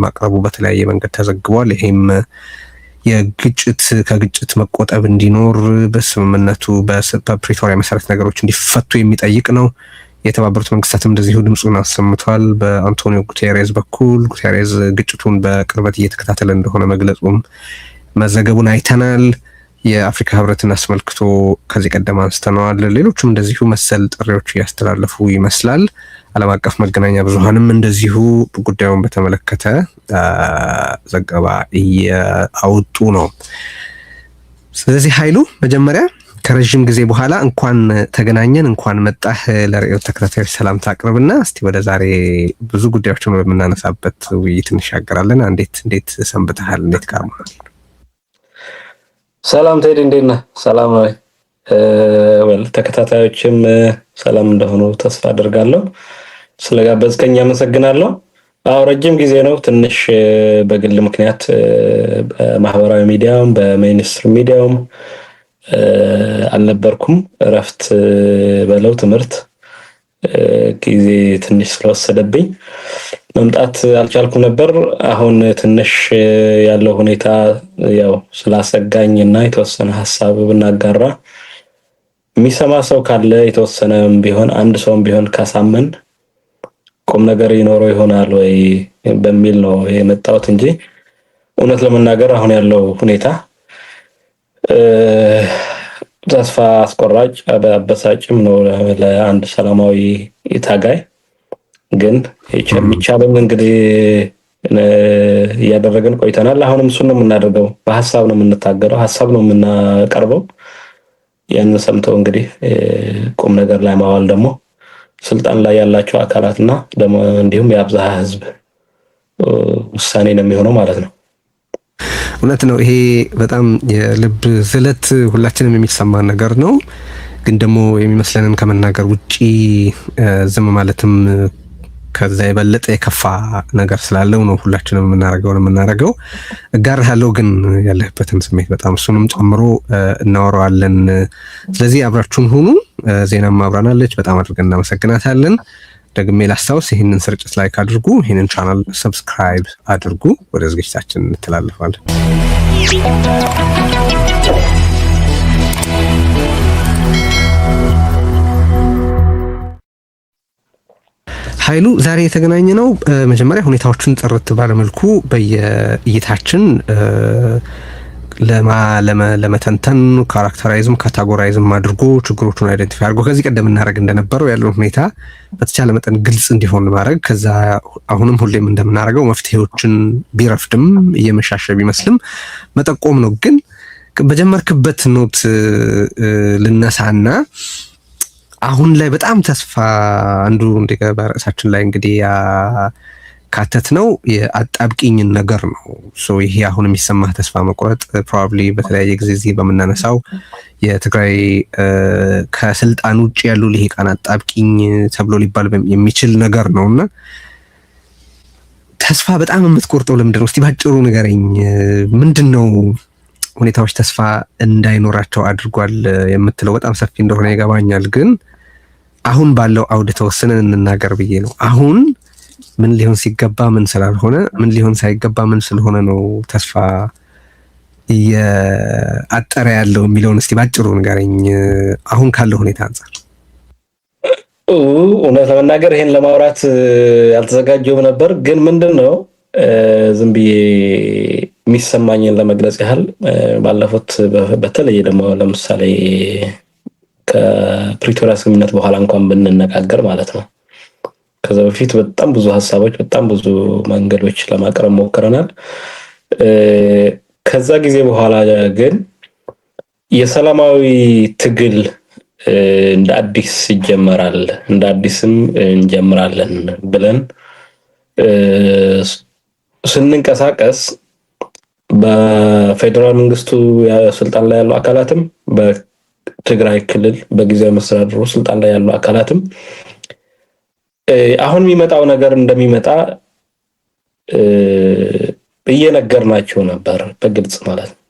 ማቅረቡ በተለያየ መንገድ ተዘግቧል። ይሄም ከግጭት መቆጠብ እንዲኖር በስምምነቱ በፕሪቶሪያ መሰረት ነገሮች እንዲፈቱ የሚጠይቅ ነው። የተባበሩት መንግስታትም እንደዚሁ ድምፁን አሰምቷል። በአንቶኒዮ ጉቴሬዝ በኩል ጉቴሬዝ ግጭቱን በቅርበት እየተከታተለ እንደሆነ መግለጹም መዘገቡን አይተናል። የአፍሪካ ህብረትን አስመልክቶ ከዚህ ቀደም አንስተነዋል። ሌሎችም እንደዚሁ መሰል ጥሪዎች እያስተላለፉ ይመስላል። ዓለም አቀፍ መገናኛ ብዙሃንም እንደዚሁ ጉዳዩን በተመለከተ ዘገባ እያወጡ ነው። ስለዚህ ኃይሉ መጀመሪያ ከረጅም ጊዜ በኋላ እንኳን ተገናኘን እንኳን መጣህ ለርዕዮት ተከታታዮች ሰላምታ አቅርብና እስቲ ወደ ዛሬ ብዙ ጉዳዮችን በምናነሳበት ውይይት እንሻገራለን። እንዴት ሰንብተሃል? እንዴት ከርመሃል? ሰላም ቴዲ፣ እንዴት ነህ? ሰላም ነው። ተከታታዮችም ሰላም እንደሆኑ ተስፋ አደርጋለሁ። ስለጋበዝከኝ አመሰግናለሁ። ረጅም ጊዜ ነው። ትንሽ በግል ምክንያት በማህበራዊ ሚዲያውም በሜይንስትሪም ሚዲያውም አልነበርኩም። እረፍት በለው ትምህርት ጊዜ ትንሽ ስለወሰደብኝ መምጣት አልቻልኩም ነበር። አሁን ትንሽ ያለው ሁኔታ ያው ስላሰጋኝና የተወሰነ ሐሳብ ብናጋራ የሚሰማ ሰው ካለ የተወሰነም ቢሆን አንድ ሰውም ቢሆን ካሳመን ቁም ነገር ይኖረው ይሆናል ወይ በሚል ነው የመጣሁት እንጂ እውነት ለመናገር አሁን ያለው ሁኔታ ተስፋ አስቆራጭ አበሳጭም ነው ለአንድ ሰላማዊ ታጋይ። ግን የሚቻለው እንግዲህ እያደረግን ቆይተናል። አሁንም እሱን ነው የምናደርገው። በሐሳብ ነው የምንታገለው፣ ሐሳብ ነው የምናቀርበው። ያንን ሰምተው እንግዲህ ቁም ነገር ላይ ማዋል ደግሞ ስልጣን ላይ ያላቸው አካላትና ደግሞ እንዲሁም የአብዛሃ ህዝብ ውሳኔ ነው የሚሆነው ማለት ነው። እውነት ነው። ይሄ በጣም የልብ ዝለት ሁላችንም የሚሰማን ነገር ነው። ግን ደግሞ የሚመስለንን ከመናገር ውጪ ዝም ማለትም ከዛ የበለጠ የከፋ ነገር ስላለው ነው ሁላችንም የምናረገው። እጋርሃለሁ ግን ያለህበትን ስሜት በጣም እሱንም ጨምሮ እናወራዋለን። ስለዚህ አብራችሁን ሁኑ። ዜናም አብራናለች። በጣም አድርገን እናመሰግናታለን። ደግሜ ላስታውስ፣ ይህንን ስርጭት ላይክ አድርጉ፣ ይህንን ቻናል ሰብስክራይብ አድርጉ። ወደ ዝግጅታችን እንተላለፋለን። ኃይሉ ዛሬ የተገናኘ ነው መጀመሪያ ሁኔታዎችን ጥርት ባለመልኩ በየእይታችን ለመተንተን ካራክተራይዝም ካታጎራይዝም አድርጎ ችግሮቹን አይደንቲፋይ አድርጎ ከዚህ ቀደም እናደርግ እንደነበረው ያለውን ሁኔታ በተቻለ መጠን ግልጽ እንዲሆን ማድረግ፣ ከዛ አሁንም ሁሌም እንደምናደርገው መፍትሄዎችን ቢረፍድም እየመሻሸ ቢመስልም መጠቆም ነው። ግን በጀመርክበት ኖት ልነሳና አሁን ላይ በጣም ተስፋ አንዱ በርዕሳችን ላይ እንግዲህ ካተት ነው የአጣብቂኝ ነገር ነው። ይሄ አሁን የሚሰማህ ተስፋ መቁረጥ ፕሮባብሊ በተለያየ ጊዜ እዚህ በምናነሳው የትግራይ ከስልጣን ውጭ ያሉ ልሂቃን አጣብቂኝ ተብሎ ሊባል የሚችል ነገር ነውና ተስፋ በጣም የምትቆርጠው ለምንድን ነው? እስቲ ባጭሩ ንገረኝ። ምንድን ነው ሁኔታዎች ተስፋ እንዳይኖራቸው አድርጓል የምትለው? በጣም ሰፊ እንደሆነ ይገባኛል። ግን አሁን ባለው አውድ ተወስነን እንናገር ብዬ ነው። አሁን ምን ሊሆን ሲገባ ምን ስላልሆነ፣ ምን ሊሆን ሳይገባ ምን ስለሆነ ነው ተስፋ እየአጠረ ያለው የሚለውን እስቲ ባጭሩ ንገረኝ አሁን ካለው ሁኔታ አንፃር። እውነት ለመናገር ይሄን ለማውራት ያልተዘጋጀው ነበር። ግን ምንድነው ዝም ብዬ የሚሰማኝን ለመግለጽ ያህል ባለፉት በተለይ ደግሞ ለምሳሌ ከፕሪቶሪያ ስምምነት በኋላ እንኳን ብንነጋገር ማለት ነው ከዛ በፊት በጣም ብዙ ሐሳቦች በጣም ብዙ መንገዶች ለማቅረብ ሞክረናል። ከዛ ጊዜ በኋላ ግን የሰላማዊ ትግል እንደ አዲስ ይጀመራል፣ እንደ አዲስም እንጀምራለን ብለን ስንንቀሳቀስ በፌደራል መንግስቱ ስልጣን ላይ ያሉ አካላትም በትግራይ ክልል በጊዜያዊ መስተዳድሩ ስልጣን ላይ ያሉ አካላትም አሁን የሚመጣው ነገር እንደሚመጣ እየነገርናቸው ነበር በግልጽ ማለት ነው።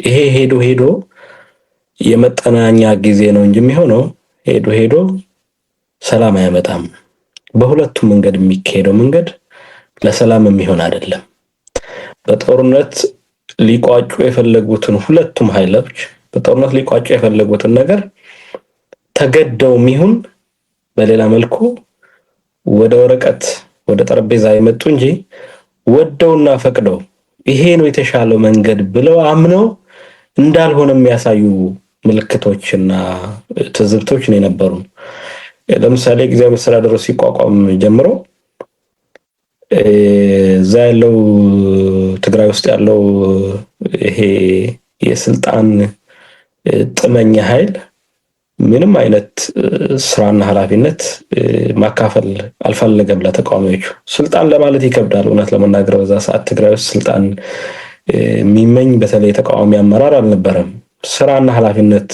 ይሄ ሄዶ የመጠናኛ ጊዜ ነው እንጂ የሚሆነው ሄዶ ሰላም አያመጣም በሁለቱም መንገድ የሚካሄደው መንገድ ለሰላም የሚሆን አይደለም። በጦርነት ሊቋጩ የፈለጉትን ሁለቱም ኃይሎች በጦርነት ሊቋጩ የፈለጉትን ነገር ተገደውም ይሁን በሌላ መልኩ ወደ ወረቀት ወደ ጠረጴዛ የመጡ እንጂ ወደውና ፈቅደው ይሄ ነው የተሻለው መንገድ ብለው አምነው እንዳልሆነ የሚያሳዩ ምልክቶችና ትዝብቶች ነው የነበሩ። ለምሳሌ ጊዜያዊ መስተዳድሩ ሲቋቋም ጀምሮ እዛ ያለው ትግራይ ውስጥ ያለው ይሄ የስልጣን ጥመኛ ኃይል ምንም አይነት ስራና ኃላፊነት ማካፈል አልፈለገም ለተቃዋሚዎቹ። ስልጣን ለማለት ይከብዳል እውነት ለመናገር በዛ ሰዓት ትግራይ ውስጥ ስልጣን የሚመኝ በተለይ ተቃዋሚ አመራር አልነበረም። ስራና ኃላፊነት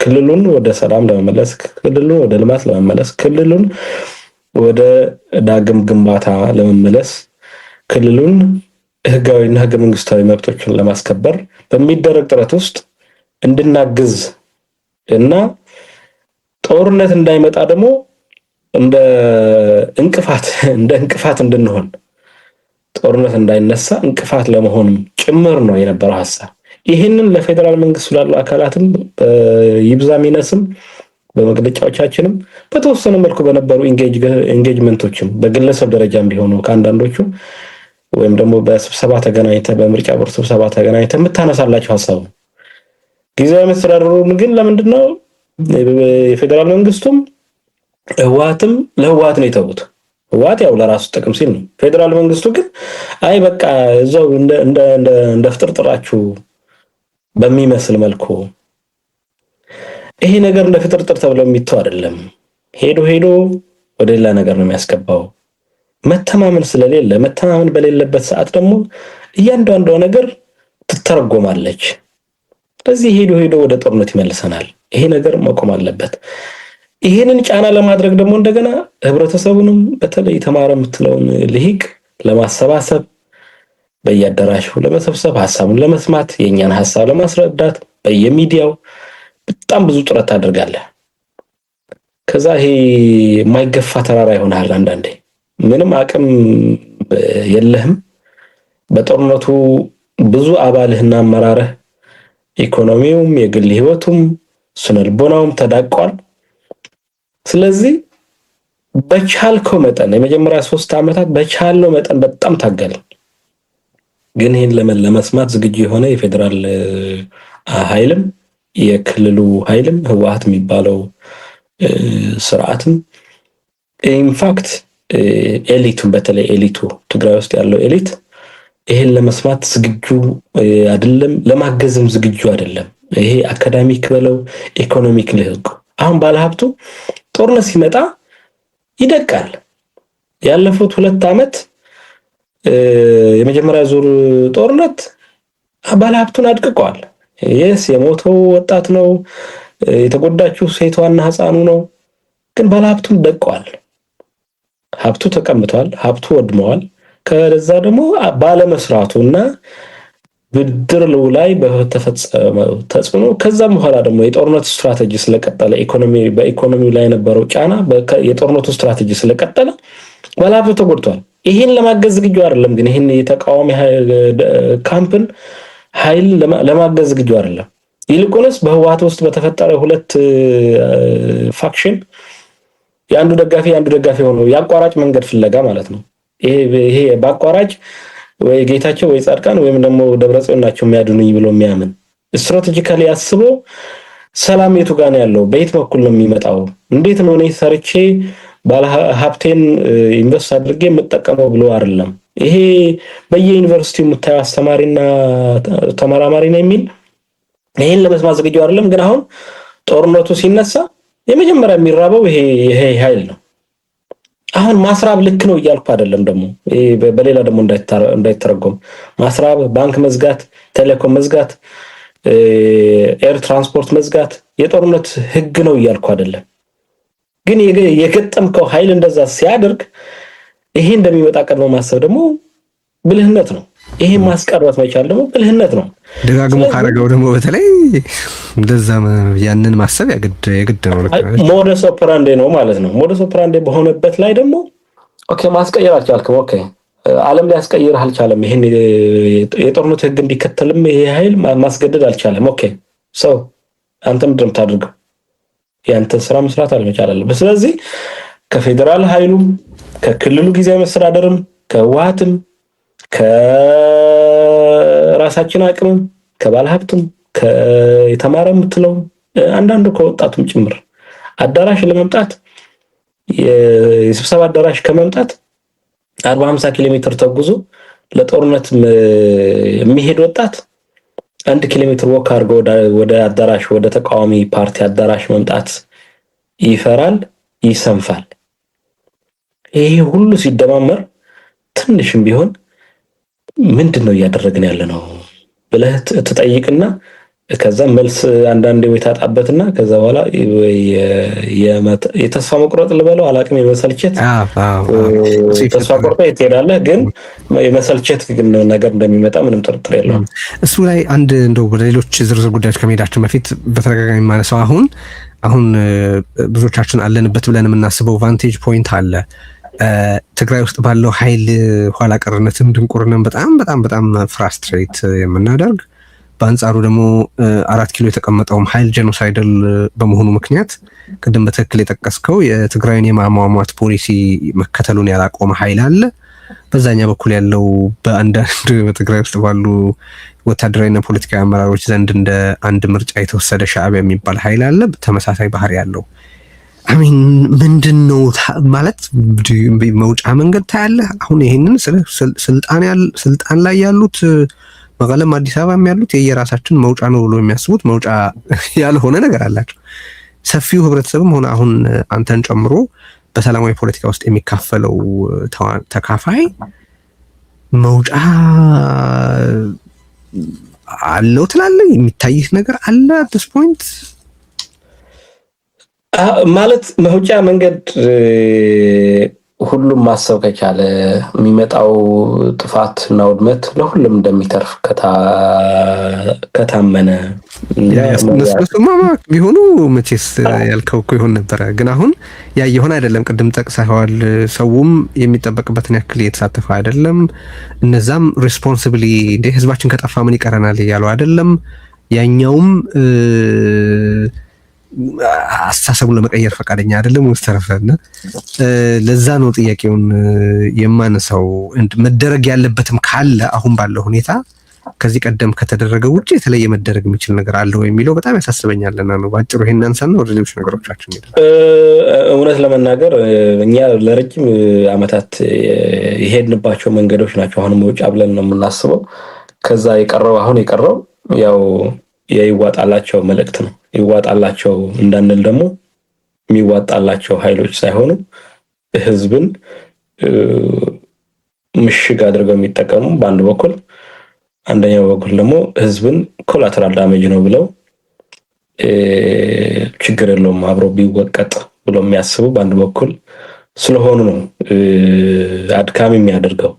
ክልሉን ወደ ሰላም ለመመለስ፣ ክልሉን ወደ ልማት ለመመለስ፣ ክልሉን ወደ ዳግም ግንባታ ለመመለስ፣ ክልሉን ህጋዊና ህገ መንግስታዊ መብቶችን ለማስከበር በሚደረግ ጥረት ውስጥ እንድናግዝ እና ጦርነት እንዳይመጣ ደግሞ እንደ እንቅፋት እንድንሆን ጦርነት እንዳይነሳ እንቅፋት ለመሆን ጭምር ነው የነበረው ሐሳብ። ይሄንን ለፌደራል መንግስት ላሉ አካላትም ይብዛም ይነስም በመግለጫዎቻችንም በተወሰነ መልኩ በነበሩ ኢንጌጅመንቶችም በግለሰብ ደረጃም ቢሆኑ ከአንዳንዶቹ ወይም ደግሞ በስብሰባ ተገናኝተ በምርጫ ቦርድ ስብሰባ ተገናኝተ የምታነሳላቸው ሐሳብ ነው። ጊዜያዊ መስተዳድሩን ግን ለምንድነው የፌደራል መንግስቱም ህወሓትም ለህወሓት ነው የተውት? ህወሓት ያው ለራሱ ጥቅም ሲል ነው። ፌደራል መንግስቱ ግን አይ በቃ እዛው እንደ ፍጥርጥራችሁ በሚመስል መልኩ ይሄ ነገር እንደ ፍጥርጥር ተብሎ የሚተው አይደለም። ሄዶ ወደ ሌላ ነገር ነው የሚያስገባው። መተማመን ስለሌለ መተማመን በሌለበት ሰዓት ደግሞ እያንዳንዱ ነገር ትተረጎማለች። ስለዚህ ሄዶ ወደ ጦርነት ይመልሰናል። ይሄ ነገር መቆም አለበት። ይሄንን ጫና ለማድረግ ደግሞ እንደገና ህብረተሰቡንም በተለይ ተማረ የምትለውን ልሂቅ ለማሰባሰብ በየአዳራሹ ለመሰብሰብ ሐሳቡን ለመስማት የኛን ሐሳብ ለማስረዳት በየሚዲያው በጣም ብዙ ጥረት አድርጋለህ። ከዛ ይሄ የማይገፋ ተራራ ይሆናል። አንዳንዴ ምንም አቅም የለህም። በጦርነቱ ብዙ አባልህና አመራርህ ኢኮኖሚውም የግል ህይወቱም ስነልቦናውም ተዳቋል። ስለዚህ በቻልከው መጠን የመጀመሪያ 3 ዓመታት በቻልነው መጠን በጣም ታገል። ግን ይሄን ለመስማት ዝግጁ የሆነ የፌደራል ኃይልም የክልሉ ኃይልም ህወሓት የሚባለው ስርዓትም ኢንፋክት ኤሊቱን በተለይ ኤሊቱ ትግራይ ውስጥ ያለው ኤሊት ይሄን ለመስማት ዝግጁ አይደለም፣ ለማገዝም ዝግጁ አይደለም። ይሄ አካዳሚክ በለው ኢኮኖሚክ ልህቅ አሁን ባለሀብቱ ጦርነት ሲመጣ ይደቃል። ያለፉት 2 ዓመት የመጀመሪያ ዙር ጦርነት ባለሀብቱን አድቅቀዋል። የሞተው ወጣት ነው፣ የተጎዳችው ሴቷና ህፃኑ ነው። ግን ባለሀብቱን ደቀዋል። ሀብቱ ተቀምጧል፣ ሀብቱ ወድመዋል። ከዛ ደግሞ ባለመስራቱና ብድር ላይ በተፈጸመው ተጽዕኖ ከዛም በኋላ ደግሞ የጦርነቱ ስትራቴጂ ስለቀጠለ በኢኮኖሚው ላይ የነበረው ጫና የጦርነቱ ስትራቴጂ ስለቀጠለ ባለሀብቱ ተጎድቷል። ይሄን ለማገዝ ዝግጁ አይደለም። ግን ይሄን የተቃዋሚ ካምፕን ኃይል ለማገዝ ዝግጁ አይደለም። ይልቁንስ በህወሓት ውስጥ በተፈጠረ 2 ፋክሽን የአንዱ ደጋፊ ሆኖ ያቋራጭ መንገድ ፍለጋ ማለት ነው። ይሄ ባቋራጭ ወይ ጌታቸው ወይ ጻድቃን ወይም ደግሞ ደብረጽዮን ናቸው የሚያድኑኝ ብሎ የሚያምን ስትራቴጂካሊ አስቦ ሰላም የቱ ጋር ነው ያለው? በየት በኩል ነው የሚመጣው? እንዴት ነው እኔ ሰርቼ ባለ ሀብቴን ኢንቨስት አድርጌ የምጠቀመው ብሎ አይደለም። ይሄ በየዩኒቨርሲቲው የምታየው አስተማሪና ተመራማሪ ነው የሚል ይሄን ለመስማት ዝግጁ አይደለም። ግን አሁን ጦርነቱ ሲነሳ የመጀመሪያ የሚራበው ይሄ ኃይል ነው። አሁን ማስራብ ልክ ነው እያልኩ አይደለም። ደግሞ በሌላ ደግሞ እንዳይተረጎም ማስራብ፣ ባንክ መዝጋት፣ ቴሌኮም መዝጋት፣ ኤር ትራንስፖርት መዝጋት የጦርነት ህግ ነው እያልኩ አይደለም። ግን የገጠምከው ኃይል እንደዛ ሲያደርግ ይሄ እንደሚመጣ ቀድሞ ማሰብ ደግሞ ብልህነት ነው። ይሄ ማስቀረት መቻል ደግሞ ብልህነት ነው። ደጋግሞ ካረጋው ደግሞ በተለይ እንደዛ ያንን ማሰብ የግድ ነው። ሞደስ ኦፐራንዴ ነው ማለት ነው። ሞደስ ኦፐራንዴ በሆነበት ላይ ደግሞ ኦኬ ማስቀየር አልቻልክም። ኦኬ ዓለም ሊያስቀይርህ አልቻለም። ይሄን የጦርነት ህግ እንዲከተልም ይሄ ኃይል ማስገደድ አልቻለም። ኦኬ ሰው አንተ ምንድን ነው የምታደርገው? ያንተ ስራ መስራት አልመቻል አለበት። ስለዚህ ከፌዴራል ኃይሉም ከክልሉ ጊዜያዊ መስተዳደርም ከህወሓትም ከራሳችን አቅምም ከባለሀብትም የተማረ የምትለው አንዳንዱ ከወጣቱም ጭምር አዳራሽ ለመምጣት የስብሰባ አዳራሽ ከመምጣት 40-50 ኪሎ ሜትር ተጉዞ ለጦርነት የሚሄድ ወጣት 1 ኪሎ ሜትር ወክ አድርጎ ወደ አዳራሽ ወደ ተቃዋሚ ፓርቲ አዳራሽ መምጣት ይፈራል፣ ይሰንፋል። ይሄ ሁሉ ሲደማመር ትንሽም ቢሆን ምንድነው እያደረግን ያለ ነው ብለህ ትጠይቅና ከዛ መልስ አንዳንዴ ወይ ታጣበትና ከዛ በኋላ የተስፋ መቁረጥ ልበለው አላቅም የመሰልቸት ተስፋ ቆርጠህ ትሄዳለህ። ግን የመሰልቸት ነገር እንደሚመጣ ምንም ጥርጥር የለውም። እሱ ላይ አንድ እንደው ወደ ሌሎች ዝርዝር ጉዳዮች ከመሄዳችን በፊት በተደጋጋሚ ማነሳው አሁን ብዙዎቻችን አለንበት ብለን የምናስበው ቫንቴጅ ፖይንት አለ። ትግራይ ውስጥ ባለው ኃይል ኋላ ቀርነትም ድንቁርንም በጣም ፍራስትሬት የምናደርግ በአንጻሩ ደግሞ 4 ኪሎ የተቀመጠውም ኃይል ጄኖሳይደል በመሆኑ ምክንያት ቅድም በትክክል የጠቀስከው የትግራይን የማሟሟት ፖሊሲ መከተሉን ያላቆመ ኃይል አለ። በዛኛ በኩል ያለው በአንዳንድ በትግራይ ውስጥ ባሉ ወታደራዊና ፖለቲካዊ አመራሮች ዘንድ እንደ አንድ ምርጫ የተወሰደ ሻዕቢያ የሚባል ኃይል አለ። ተመሳሳይ ባህሪ ያለው አሚን ምንድነው ማለት መውጫ መንገድ ታያለህ? አሁን ይሄንን ስልጣን ላይ ያሉት መቀለም አዲስ አበባም ያሉት የየራሳችን መውጫ ነው ብሎ የሚያስቡት መውጫ ያልሆነ ነገር አላቸው። ሰፊው ህብረተሰብም ሆነ አሁን አንተን ጨምሮ በሰላማዊ ፖለቲካ ውስጥ የሚካፈለው ተካፋይ መውጫ አለው ትላለህ? የሚታይህ ነገር አለ አዲስ ፖይንት ማለት መውጫ መንገድ ሁሉም ማሰብ ከቻለ የሚመጣው ጥፋት እና ውድመት ለሁሉም እንደሚተርፍ ከታመነ እነሱማ ቢሆኑ መቼስ ያልከው እኮ ይሆን ነበረ። ግን አሁን ያ የሆነ አይደለም። ቅድም ጠቅሰዋል። ሰውም የሚጠበቅበትን ያክል እየተሳተፈ አይደለም። እነዛም ሬስፖንሲብሊ እንደ ህዝባችን ከጠፋ ምን ይቀረናል እያሉ አይደለም። ያኛውም አስተሳሰቡን ለመቀየር ፈቃደኛ አይደለም ወስተረፈና ለዛ ነው ጥያቄውን የማነሳው። መደረግ ያለበትም ካለ አሁን ባለው ሁኔታ ከዚህ ቀደም ከተደረገው ውጪ የተለየ መደረግ የሚችል ነገር አለ ወይ የሚለው በጣም ያሳስበኛልና ነው። ባጭሩ ይሄን አንሳና ወደ ሌሎች ነገሮቻችን ሄደ። እውነት ለመናገር እኛ ለረጅም ዓመታት የሄድንባቸው መንገዶች ናቸው አሁን መውጫ ብለን ነው የምናስበው። ከዛ አሁን የቀረው ያው የይዋጣላቸው መልእክት ነው። ይዋጣላቸው እንዳንል ደግሞ የሚዋጣላቸው ኃይሎች ሳይሆኑ ህዝብን ምሽግ አድርገው የሚጠቀሙ በአንድ በኩል፣ አንደኛው በኩል ደግሞ ህዝብን ኮላተራል ዳሜጅ ነው ብለው ችግር የለውም አብሮ ቢወቀጥ ብለው የሚያስቡ በአንድ በኩል ስለሆኑ ነው አድካሚ የሚያደርገው።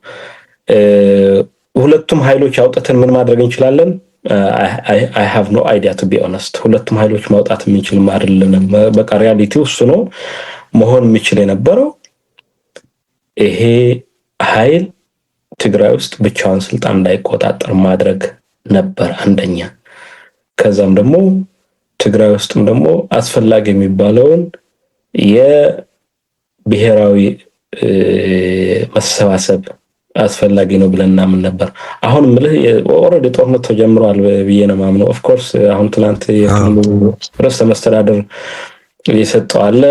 ሁለቱም ኃይሎች አውጥተን ምን ማድረግ እንችላለን? I have no idea to be honest። ሁለቱም ኃይሎች ማውጣት የሚችል አይደለም። በቃ ሪያሊቲው እሱ ነው መሆን የሚችል የነበረው። ይሄ ኃይል ትግራይ ውስጥ ብቻውን ስልጣን እንዳይቆጣጠር ማድረግ ነበር አንደኛ። ከዛም ደግሞ ትግራይ ውስጥም ደግሞ አስፈላጊ የሚባለውን የብሔራዊ መሰባሰብ አስፈላጊ ነው ብለን እናምን ነበር። አሁን ምልህ ኦልሬዲ ጦርነት ተጀምሯል ብዬ ነው የማምነው። ኦፍ ኮርስ አሁን ትናንት የክልሉ ርዕሰ መስተዳድር የሰጠው አለ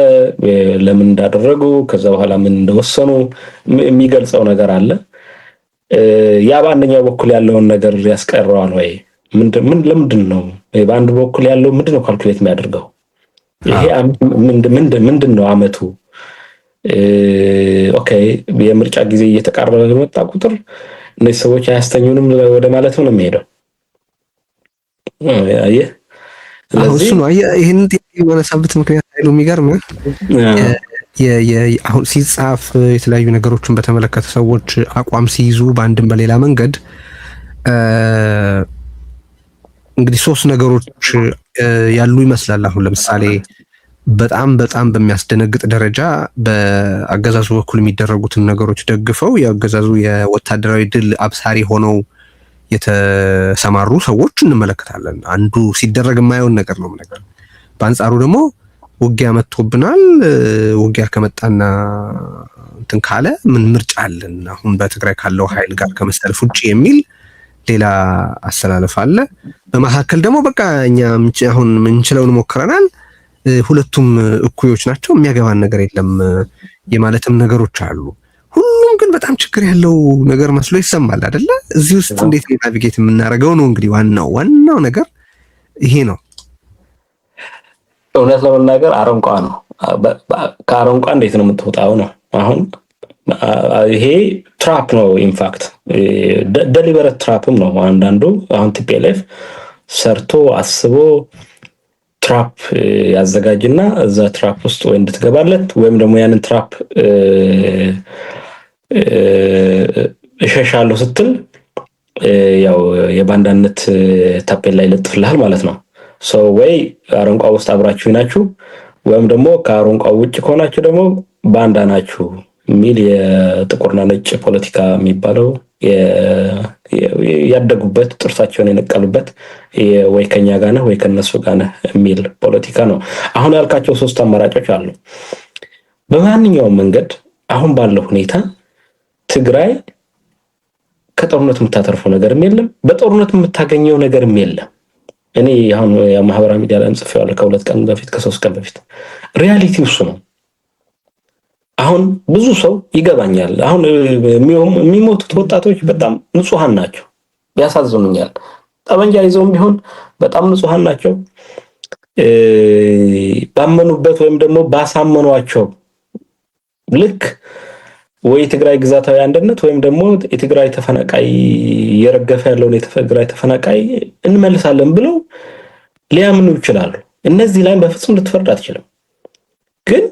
ለምን እንዳደረጉ ከዛ በኋላ ምን እንደወሰኑ የሚገልጸው ነገር አለ። ያ በአንደኛው በኩል ያለውን ነገር ያስቀረዋል ወይ? ለምንድን ነው በአንድ በኩል ያለው ምንድነው ካልኩሌት የሚያደርገው? ይሄ ምንድን ነው አመቱ? ኦኬ የምርጫ ጊዜ እየተቃረበ በመጣ ቁጥር እነዚህ ሰዎች አያስተኙንም ወደ ማለት ነው የሚሄደው። አየህ ለዚህ ነው ይሄን የማነሳበት ምክንያት አይሉ የሚገርም አሁን ሲጻፍ የተለያዩ ነገሮችን በተመለከተ ሰዎች አቋም ሲይዙ በአንድም በሌላ መንገድ እንግዲህ 3 ነገሮች ያሉ ይመስላል። አሁን ለምሳሌ በጣም በጣም በሚያስደነግጥ ደረጃ በአገዛዙ በኩል የሚደረጉትን ነገሮች ደግፈው የአገዛዙ የወታደራዊ ድል አብሳሪ ሆነው የተሰማሩ ሰዎች እንመለከታለን። አንዱ ሲደረግ የማየውን ነገር ነው ነገር። በአንጻሩ ደግሞ ውጊያ መጥቶብናል፣ ውጊያ ከመጣና እንትን ካለ ምን ምርጫ አለን አሁን በትግራይ ካለው ኃይል ጋር ከመሰለፍ ውጪ የሚል ሌላ አሰላለፍ አለ። በመካከል ደግሞ በቃ እኛ አሁን ምንችለውን ሞክረናል፣ ሁለቱም እኩዮች ናቸው፣ የሚያገባን ነገር የለም የማለትም ነገሮች አሉ። ሁሉም ግን በጣም ችግር ያለው ነገር መስሎ ይሰማል አይደለ? እዚህ ውስጥ እንዴት ናቪጌት የምናደርገው ነው እንግዲህ ዋናው ነገር ይሄ ነው። እውነት ለመናገር አረንቋ ነው። ከአረንቋ እንዴት ነው የምትወጣው ነው። አሁን ይሄ ትራፕ ነው። ኢንፋክት ደሊበረት ትራፕም ነው። አንዳንዱ አሁን ቲፒኤልኤፍ ሰርቶ አስቦ ትራፕ ያዘጋጅና እዛ ትራፕ ውስጥ ወይ እንድትገባለት ወይም ደግሞ ያንን ትራፕ እሸሻለሁ ስትል ያው የባንዳነት ታፔላ ላይ ይለጥፍልሃል ማለት ነው። ሰው ወይ አረንቋ ውስጥ አብራችሁ ናችሁ ወይም ደግሞ ከአረንቋ ውጭ ከሆናችሁ ደግሞ ባንዳ ናችሁ የሚል የጥቁርና ነጭ ፖለቲካ የሚባለው ያደጉበት ጥርሳቸውን የነቀሉበት ወይ ከኛ ጋር ነህ ወይ ከነሱ ጋር ነህ የሚል ፖለቲካ ነው። አሁን ያልካቸው ሶስት አማራጮች አሉ። በማንኛውም መንገድ አሁን ባለው ሁኔታ ትግራይ ከጦርነት የምታተርፈው ነገርም የለም፣ በጦርነት የምታገኘው ነገርም የለም። እኔ አሁን የማህበራዊ ሚዲያ ላይ ጽፌዋለሁ ከሁለት ቀን በፊት ከሶስት ቀን በፊት። ሪያሊቲው እሱ ነው። አሁን ብዙ ሰው ይገባኛል። አሁን የሚሞቱት ወጣቶች በጣም ንጹሃን ናቸው፣ ያሳዝኑኛል። ጠመንጃ ይዘውም ቢሆን በጣም ንጹሃን ናቸው። ባመኑበት ወይም ደግሞ ባሳመኗቸው ልክ ወይ ትግራይ ግዛታዊ አንድነት ወይም ደግሞ የትግራይ ተፈናቃይ እየረገፈ ያለውን የትግራይ ተፈናቃይ እንመልሳለን ብለው ሊያምኑ ይችላሉ። እነዚህ ላይ በፍጹም ልትፈርድ አትችልም። ግን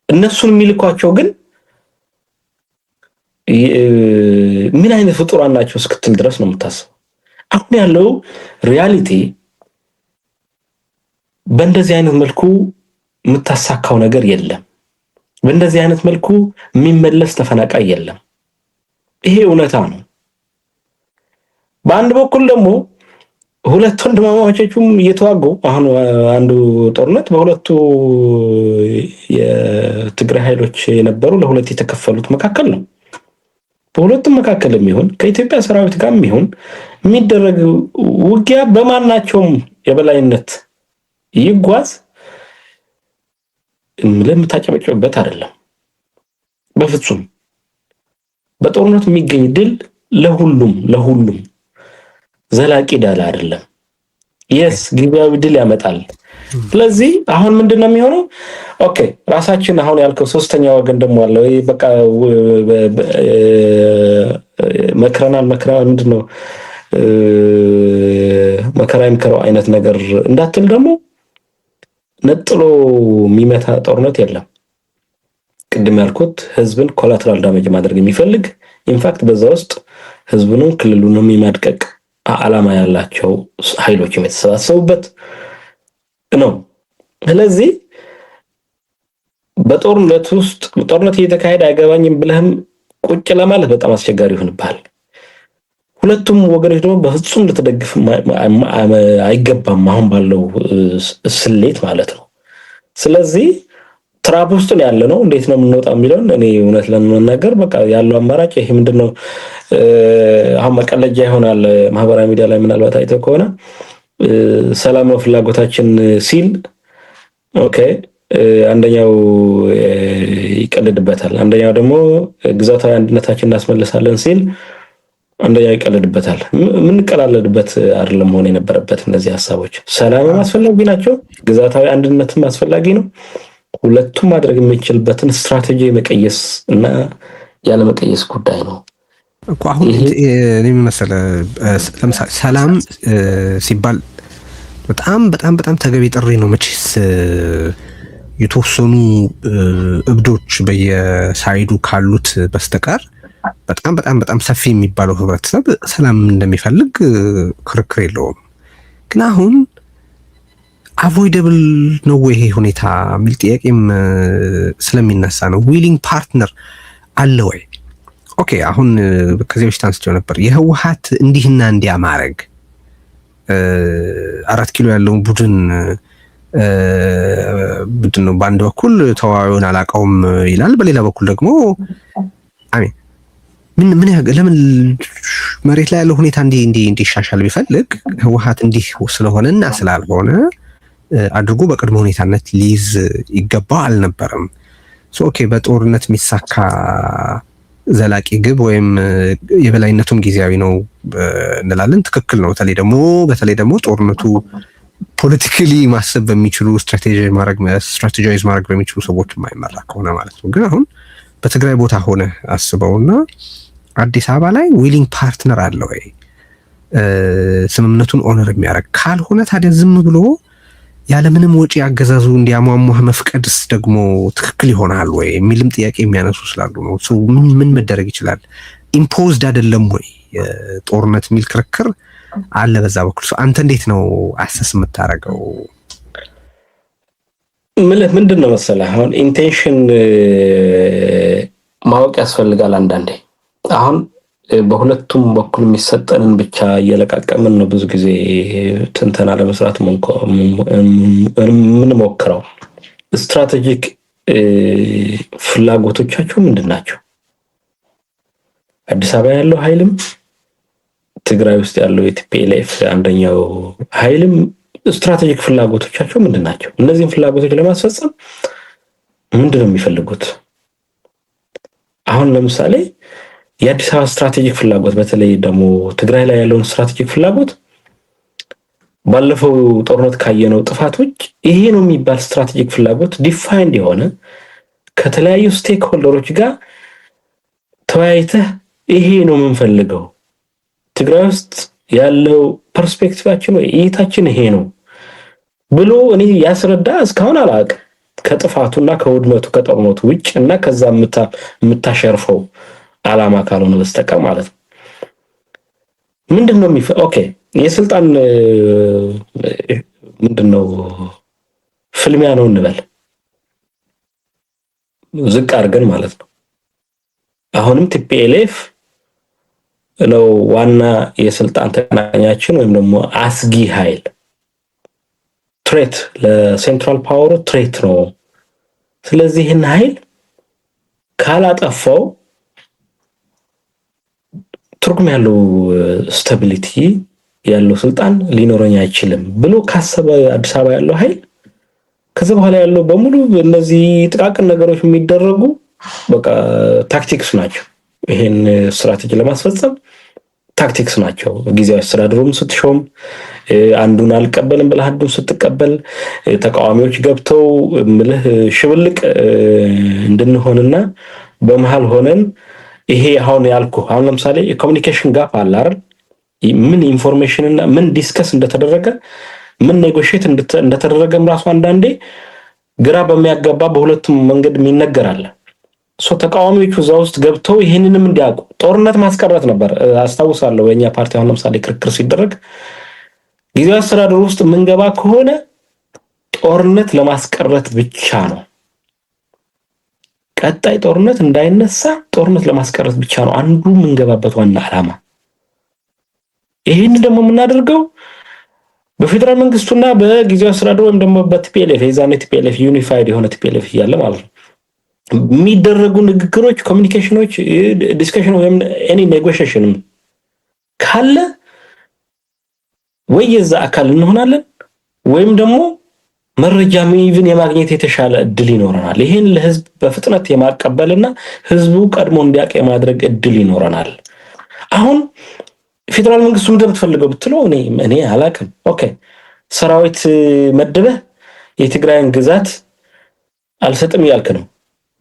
እነሱን የሚልኳቸው ግን ምን አይነት ፍጡራን ናቸው እስክትል ድረስ ነው የምታስበው። አሁን ያለው ሪያሊቲ በእንደዚህ አይነት መልኩ የምታሳካው ነገር የለም። በእንደዚህ አይነት መልኩ የሚመለስ ተፈናቃይ የለም። ይሄ እውነታ ነው። በአንድ በኩል ደግሞ ሁለት ወንድማማቾቹም እየተዋጉ አሁን አንዱ ጦርነት በሁለቱ የትግራይ ኃይሎች የነበሩ ለሁለት የተከፈሉት መካከል ነው። በሁለቱም መካከል የሚሆን ከኢትዮጵያ ሰራዊት ጋር የሚሆን የሚደረግ ውጊያ በማናቸውም የበላይነት ይጓዝ ለምታጨበጭበት አይደለም። በፍጹም በጦርነት የሚገኝ ድል ለሁሉም ዘላቂ ድል አይደለም። የስ ጊዜያዊ ድል ያመጣል። ስለዚህ አሁን ምንድነው የሚሆነው? ኦኬ ራሳችን አሁን ያልከው ሶስተኛ ወገን ደግሞ አለ ወይ? በቃ መከራናል ምንድነው መከራ ይምከረው አይነት ነገር እንዳትል ደግሞ ነጥሎ የሚመታ ጦርነት የለም። ቅድም ያልኩት ህዝብን ኮላተራል ዳሜጅ ማድረግ የሚፈልግ ኢንፋክት በዛ ውስጥ ህዝቡንም ክልሉንም የሚያድቀቅ ዓላማ ያላቸው ኃይሎች የተሰባሰቡበት ነው። ስለዚህ በጦርነት ውስጥ ጦርነት እየተካሄደ አይገባኝም ብለህም ቁጭ ለማለት በጣም አስቸጋሪ ይሆንብሃል። ሁለቱም ወገኖች ደግሞ በፍጹም ልትደግፍ አይገባም አሁን ባለው ስሌት ማለት ነው። ስለዚህ ትራፕ ውስጥ ነው ያለነው። እንዴት ነው የምንወጣው የሚለውን እኔ እውነት ለመናገር በቃ ያለው አማራጭ ይሄ ምንድነው? አሁን መቀለጃ ይሆናል ማህበራዊ ሚዲያ ላይ ምናልባት አይተው ከሆነ ሰላም ነው ፍላጎታችን ሲል ኦኬ አንደኛው ይቀልድበታል፣ አንደኛው ደግሞ ግዛታዊ አንድነታችን እናስመልሳለን ሲል አንደኛው ይቀልድበታል። ምን ቀላለድበት አይደለም መሆን የነበረበት። እነዚህ ሐሳቦች ሰላምም አስፈላጊ ናቸው፣ ግዛታዊ አንድነትም አስፈላጊ ነው። ሁለቱም ማድረግ የሚችልበትን ስትራቴጂ መቀየስ እና ያለ መቀየስ ጉዳይ ነው እኮ። አሁን እኔ መሰለህ ለምሳሌ ሰላም ሲባል በጣም ተገቢ ጥሪ ነው። መቼስ የተወሰኑ እብዶች በየሳይዱ ካሉት በስተቀር በጣም ሰፊ የሚባለው ህብረተሰብ ሰላም እንደሚፈልግ ክርክር የለውም። ግን አሁን አቮይደብል ነው ወይ ይሄ ሁኔታ የሚል ጥያቄም ስለሚነሳ ነው። ዊሊንግ ፓርትነር አለ ወይ? ኦኬ አሁን ከዚህ በፊት አንስቼው ነበር የህወሓት እንዲህና እንዲያ ማድረግ 4 ኪሎ ያለውን ቡድን ነው በአንድ በኩል ተዋዩን አላውቀውም ይላል፣ በሌላ በኩል ደግሞ አሜን ምን ለምን መሬት ላይ ያለው ሁኔታ እንዲሻሻል ቢፈልግ ህወሓት እንዲህ ስለሆነና ስላልሆነ አድርጎ በቅድመ ሁኔታነት ሊይዝ ይገባው አልነበረም። ኦኬ በጦርነት የሚሳካ ዘላቂ ግብ ወይም የበላይነቱም ጊዜያዊ ነው እንላለን። ትክክል ነው። በተለይ ደግሞ ጦርነቱ ፖለቲካሊ ማሰብ በሚችሉ ስትራቴጂይዝ ማድረግ በሚችሉ ሰዎች የማይመራ ከሆነ ማለት ነው። ግን አሁን በትግራይ ቦታ ሆነ አስበውና አዲስ አበባ ላይ ዊሊንግ ፓርትነር አለ ወይ? ስምምነቱን ኦነር የሚያደርግ ካልሆነ ታዲያ ዝም ብሎ ያለምንም ወጪ አገዛዙ እንዲያሟሟህ መፍቀድስ ደግሞ ትክክል ይሆናል ወይ የሚልም ጥያቄ የሚያነሱ ስላሉ ነው። ምን መደረግ ይችላል? ኢምፖዝድ አይደለም ወይ ጦርነት የሚል ክርክር አለ በዛ በኩል። አንተ እንዴት ነው አሰስ የምታደርገው? ምንድን ነው መሰለህ አሁን ኢንቴንሽን ማወቅ ያስፈልጋል አንዳንዴ። አሁን በሁለቱም በኩል የሚሰጠንን ብቻ እየለቃቀምን ነው ብዙ ጊዜ ትንተና ለመስራት የምንሞክረው። ስትራቴጂክ ፍላጎቶቻቸው ምንድን ናቸው? አዲስ አበባ ያለው ኃይልም ትግራይ ውስጥ ያለው የቲፒኤልኤፍ አንደኛው ኃይልም ስትራቴጂክ ፍላጎቶቻቸው ምንድን ናቸው? እነዚህን ፍላጎቶች ለማስፈጸም ምንድን ነው የሚፈልጉት? አሁን ለምሳሌ የአዲስ አበባ ስትራቴጂክ ፍላጎት በተለይ ደግሞ ትግራይ ላይ ያለውን ስትራቴጂክ ፍላጎት ባለፈው ጦርነት ካየነው ጥፋቶች ይሄ ነው የሚባል ስትራቴጂክ ፍላጎት ዲፋይንድ የሆነ ከተለያዩ ስቴክ ሆልደሮች ጋር ተወያይተህ ይሄ ነው የምንፈልገው ትግራይ ውስጥ ያለው ፐርስፔክቲቫችን ወይ እይታችን ይሄ ነው ብሎ እኔ ያስረዳ እስካሁን አላውቅም። ከጥፋቱና ከውድመቱ ከጦርነቱ ውጭ እና ከዛ የምታሸርፈው አላማ ካልሆነ በስተቀር ማለት ነው። ምንድነው ኦኬ የስልጣን ምንድነው ፍልሚያ ነው እንበል ዝቅ አድርገን ማለት ነው። አሁንም ቲፒኤልኤፍ ነው ዋና የስልጣን ተቀናቃኛችን ወይም ደግሞ አስጊ ኃይል ትሬት ለሴንትራል ፓወር ትሬት ነው። ስለዚህ ይህን ኃይል ካላጠፋው ትርጉም ያለው ስታቢሊቲ ያለው ስልጣን ሊኖረኝ አይችልም ብሎ ካሰበ አዲስ አበባ ያለው ኃይል ከዚህ በኋላ ያለው በሙሉ እነዚህ ጥቃቅን ነገሮች የሚደረጉ በቃ ታክቲክስ ናቸው። ይሄን ስትራቴጂ ለማስፈጸም ታክቲክስ ናቸው። ጊዜያዊ አስተዳደሩም ስትሾም አንዱን አልቀበልም ብለህ አንዱን ስትቀበል ተቃዋሚዎች ገብተው ምልህ ሽብልቅ እንድንሆንና በመሃል ሆነን ይሄ አሁን ያልኩ አሁን ለምሳሌ የኮሙኒኬሽን ጋፕ አለ አይደል? ምን ኢንፎርሜሽን እና ምን ዲስከስ እንደተደረገ ምን ኔጎሺዬት እንደተደረገም ራሱ አንዳንዴ ግራ በሚያጋባ በሁለቱም መንገድ የሚነገራል። ተቃዋሚዎቹ እዛ ውስጥ ገብተው ይሄንንም እንዲያውቁ ጦርነት ማስቀረት ነበር። አስታውሳለሁ በእኛ ፓርቲ አሁን ለምሳሌ ክርክር ሲደረግ ጊዜያዊ አስተዳደሩ ውስጥ የምንገባ ከሆነ ጦርነት ለማስቀረት ብቻ ነው። ቀጣይ ጦርነት እንዳይነሳ ጦርነት ለማስቀረት ብቻ ነው አንዱ የምንገባበት ዋና ዓላማ። ይሄን ደግሞ የምናደርገው በፌደራል መንግስቱና በጊዜያዊ አስተዳደሩ ወይም ደግሞ በቲፒኤልኤፍ የዛኔ ቲፒኤልኤፍ ዩኒፋይድ የሆነ ቲፒኤልኤፍ እያለ ማለት ነው የሚደረጉ ንግግሮች ኮሙኒኬሽኖች ዲስከሽን ወይም ኤኒ ኔጎሺዬሽን ካለ ወይ የዛ አካል እንሆናለን ወይም ደግሞ መረጃ ኢቭን የማግኘት የተሻለ እድል ይኖረናል። ይሄን ለህዝብ በፍጥነት የማቀበልና ህዝቡ ቀድሞ እንዲያውቅ የማድረግ እድል ይኖረናል። አሁን ፌደራል መንግስቱ እንደምትፈልገው ብትለው እኔ አላውቅም። ኦኬ ሰራዊት መድበህ የትግራይን ግዛት አልሰጥም ያልክ ነው።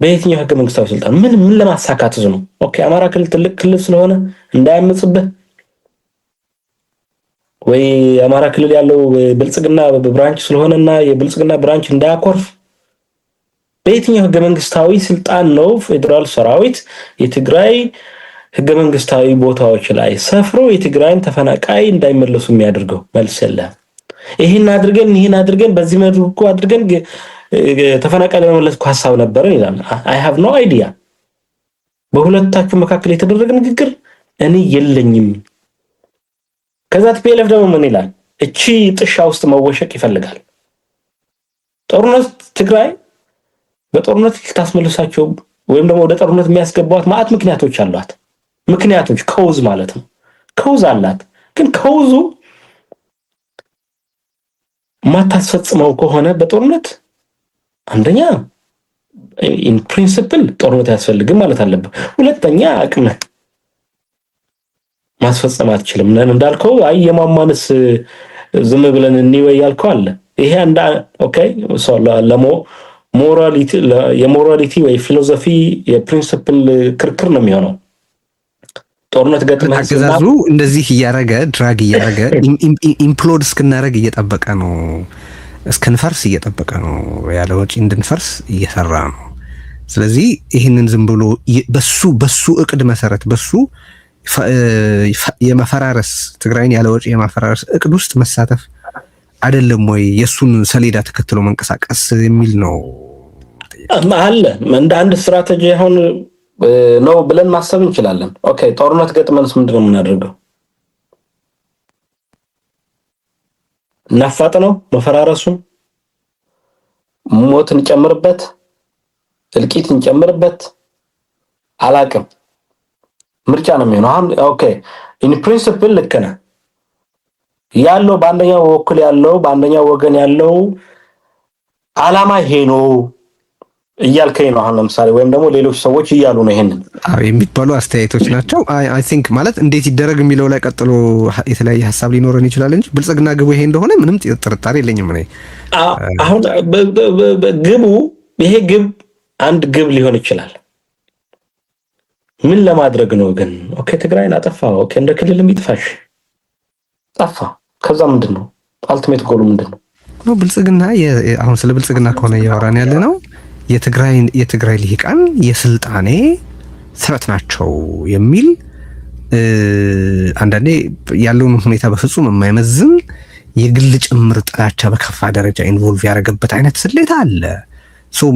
በየትኛው ህገ መንግስታዊ ስልጣን ምን ለማሳካት ነው? ኦኬ አማራ ክልል ትልቅ ክልል ስለሆነ እንዳያመጽብህ ወይ አማራ ክልል ያለው ብልጽግና ብራንች ስለሆነና የብልጽግና ብራንች እንዳያኮርፍ በየትኛው ህገ መንግስታዊ ስልጣን ነው ፌደራል ሰራዊት የትግራይ ህገ መንግስታዊ ቦታዎች ላይ ሰፍሮ የትግራይን ተፈናቃይ እንዳይመለሱ የሚያደርገው? መልስ የለም። ይሄን አድርገን በዚህ መልኩ አድርገን ተፈናቃይ ለመመለስ ሐሳብ ነበረን ይላል። I have no idea። በሁለታችሁ መካከል የተደረገ ንግግር እኔ የለኝም። ከዛ TPLF ደግሞ ምን ይላል? እቺ ጥሻ ውስጥ መወሸቅ ይፈልጋል። ጦርነት ትግራይ በጦርነት ልታስመልሳቸው ወይም ደግሞ ወደ ጦርነት የሚያስገቧት ማአት ምክንያቶች አሏት። ምክንያቶች ከውዝ ማለት ነው። ከውዝ አላት። ግን ከውዙ ማታስፈጽመው ከሆነ በጦርነት አንደኛ ኢን ፕሪንሲፕል ጦርነት ያስፈልግም ማለት አለበት። ሁለተኛ አቅም ማስፈጸም አትችልም። እንዳልከው አይ የማማንስ ዝም ብለን እንወይ ያልከው አለ። ይሄ ኦኬ የሞራሊቲ ወይ ፊሎሶፊ የፕሪንሲፕል ክርክር ነው የሚሆነው። ጦርነት ገጥመህ አገዛዙ እንደዚህ እያረገ ድራግ እያረገ ኢምፕሎድ እስክናረግ እየጠበቀ ነው፣ እስክንፈርስ እየጠበቀ ነው፣ ያለ ወጪ እንድንፈርስ እየሰራ ነው። ስለዚህ ይህንን ዝም ብሎ በሱ እቅድ መሰረት በሱ የመፈራረስ ትግራይን ያለ ወጪ የማፈራረስ እቅድ ውስጥ መሳተፍ አይደለም ወይ የሱን ሰሌዳ ተከትሎ መንቀሳቀስ የሚል ነው አለ። እንደ አንድ ስትራቴጂ አሁን ነው ብለን ማሰብ እንችላለን። ኦኬ ጦርነት ገጥመንስ ምንድነው የምናደርገው? እናፋጥነው መፈራረሱን፣ ሞትን እንጨምርበት፣ እልቂት እንጨምርበት፣ አላቅም ምርጫ ነው የሚሆነው። አሁን ኦኬ ኢን ፕሪንሲፕል ልክ ነህ ያለው በአንደኛው ወኩል ያለው በአንደኛው ወገን ያለው አላማ ይሄ ነው እያልከኝ ነው። አሁን ለምሳሌ ወይም ደግሞ ሌሎች ሰዎች እያሉ ነው ይሄንን የሚባሉ አስተያየቶች ናቸው። አይ ቲንክ ማለት እንዴት ይደረግ የሚለው ላይ ቀጥሎ የተለያየ ሀሳብ ሊኖረን ይችላል እንጂ ብልጽግና ግቡ ይሄ እንደሆነ ምንም ጥርጣሬ የለኝም። እኔ አሁን ግቡ ይሄ ግብ አንድ ግብ ሊሆን ይችላል። ምን ለማድረግ ነው ግን? ኦኬ ትግራይን አጠፋ፣ ኦኬ እንደ ክልልም ይጥፋሽ ጠፋ። ከዛ ምንድነው አልቲሜት ጎሉ ምንድነው? ነው ብልጽግና አሁን ስለ ብልጽግና ከሆነ እያወራን ያለ ነው የትግራይ ልሂቃን የስልጣኔ ስረት ናቸው የሚል አንዳንዴ ያለውን ሁኔታ በፍጹም የማይመዝን የግል ጭምር ጥላቻ በከፋ ደረጃ ኢንቮልቭ ያደረገበት አይነት ስሌት አለ። ሶ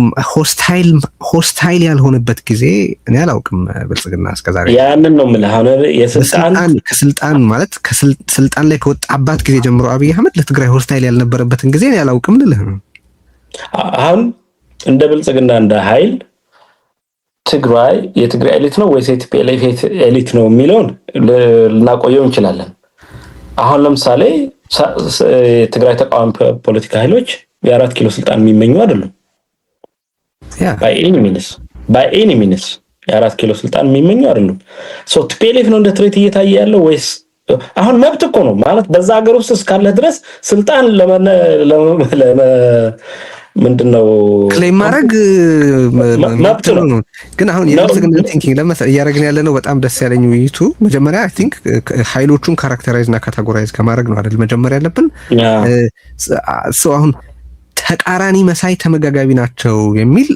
ሆስታይል ያልሆነበት ጊዜ እኔ አላውቅም። ብልጽግና እስከዛሬ ያንን ነው የምልህ። አሁን ከስልጣን ማለት ከስልጣን ላይ ከወጣባት ጊዜ ጀምሮ አብይ አህመድ ለትግራይ ሆስታይል ያልነበረበትን ጊዜ እኔ አላውቅም ልልህ ነው። አሁን እንደ ብልጽግና እንደ ኃይል ትግራይ የትግራይ ኤሊት ነው ወይስ የቲፒኤልኤፍ ኤሊት ነው የሚለውን ልናቆየው እንችላለን። አሁን ለምሳሌ የትግራይ ተቃዋሚ ፖለቲካ ኃይሎች የ4 ኪሎ ስልጣን የሚመኙ አይደሉም። ባይ ኤኒ ሚንስ የ4 ኪሎ ስልጣን የሚመኙ አይደሉም። ሶ ቲፒኤልኤፍ ነው እንደ ትሬት እየታየ ያለው ወይስ አሁን መብት እኮ ነው ማለት በዛ ሀገር ውስጥ እስካለ ድረስ ስልጣን ምንድነው ክሌም ማድረግ መብት ነው። ግን አሁን የብልጽግና ቲንኪንግ እያደረግን ያለ ነው። በጣም ደስ ያለኝ ውይይቱ መጀመሪያ አይ ቲንክ ኃይሎቹን ካራክተራይዝ እና ካታጎራይዝ ከማድረግ ነው አይደል መጀመሪያ ያለብን። አሁን ተቃራኒ መሳይ ተመጋጋቢ ናቸው የሚል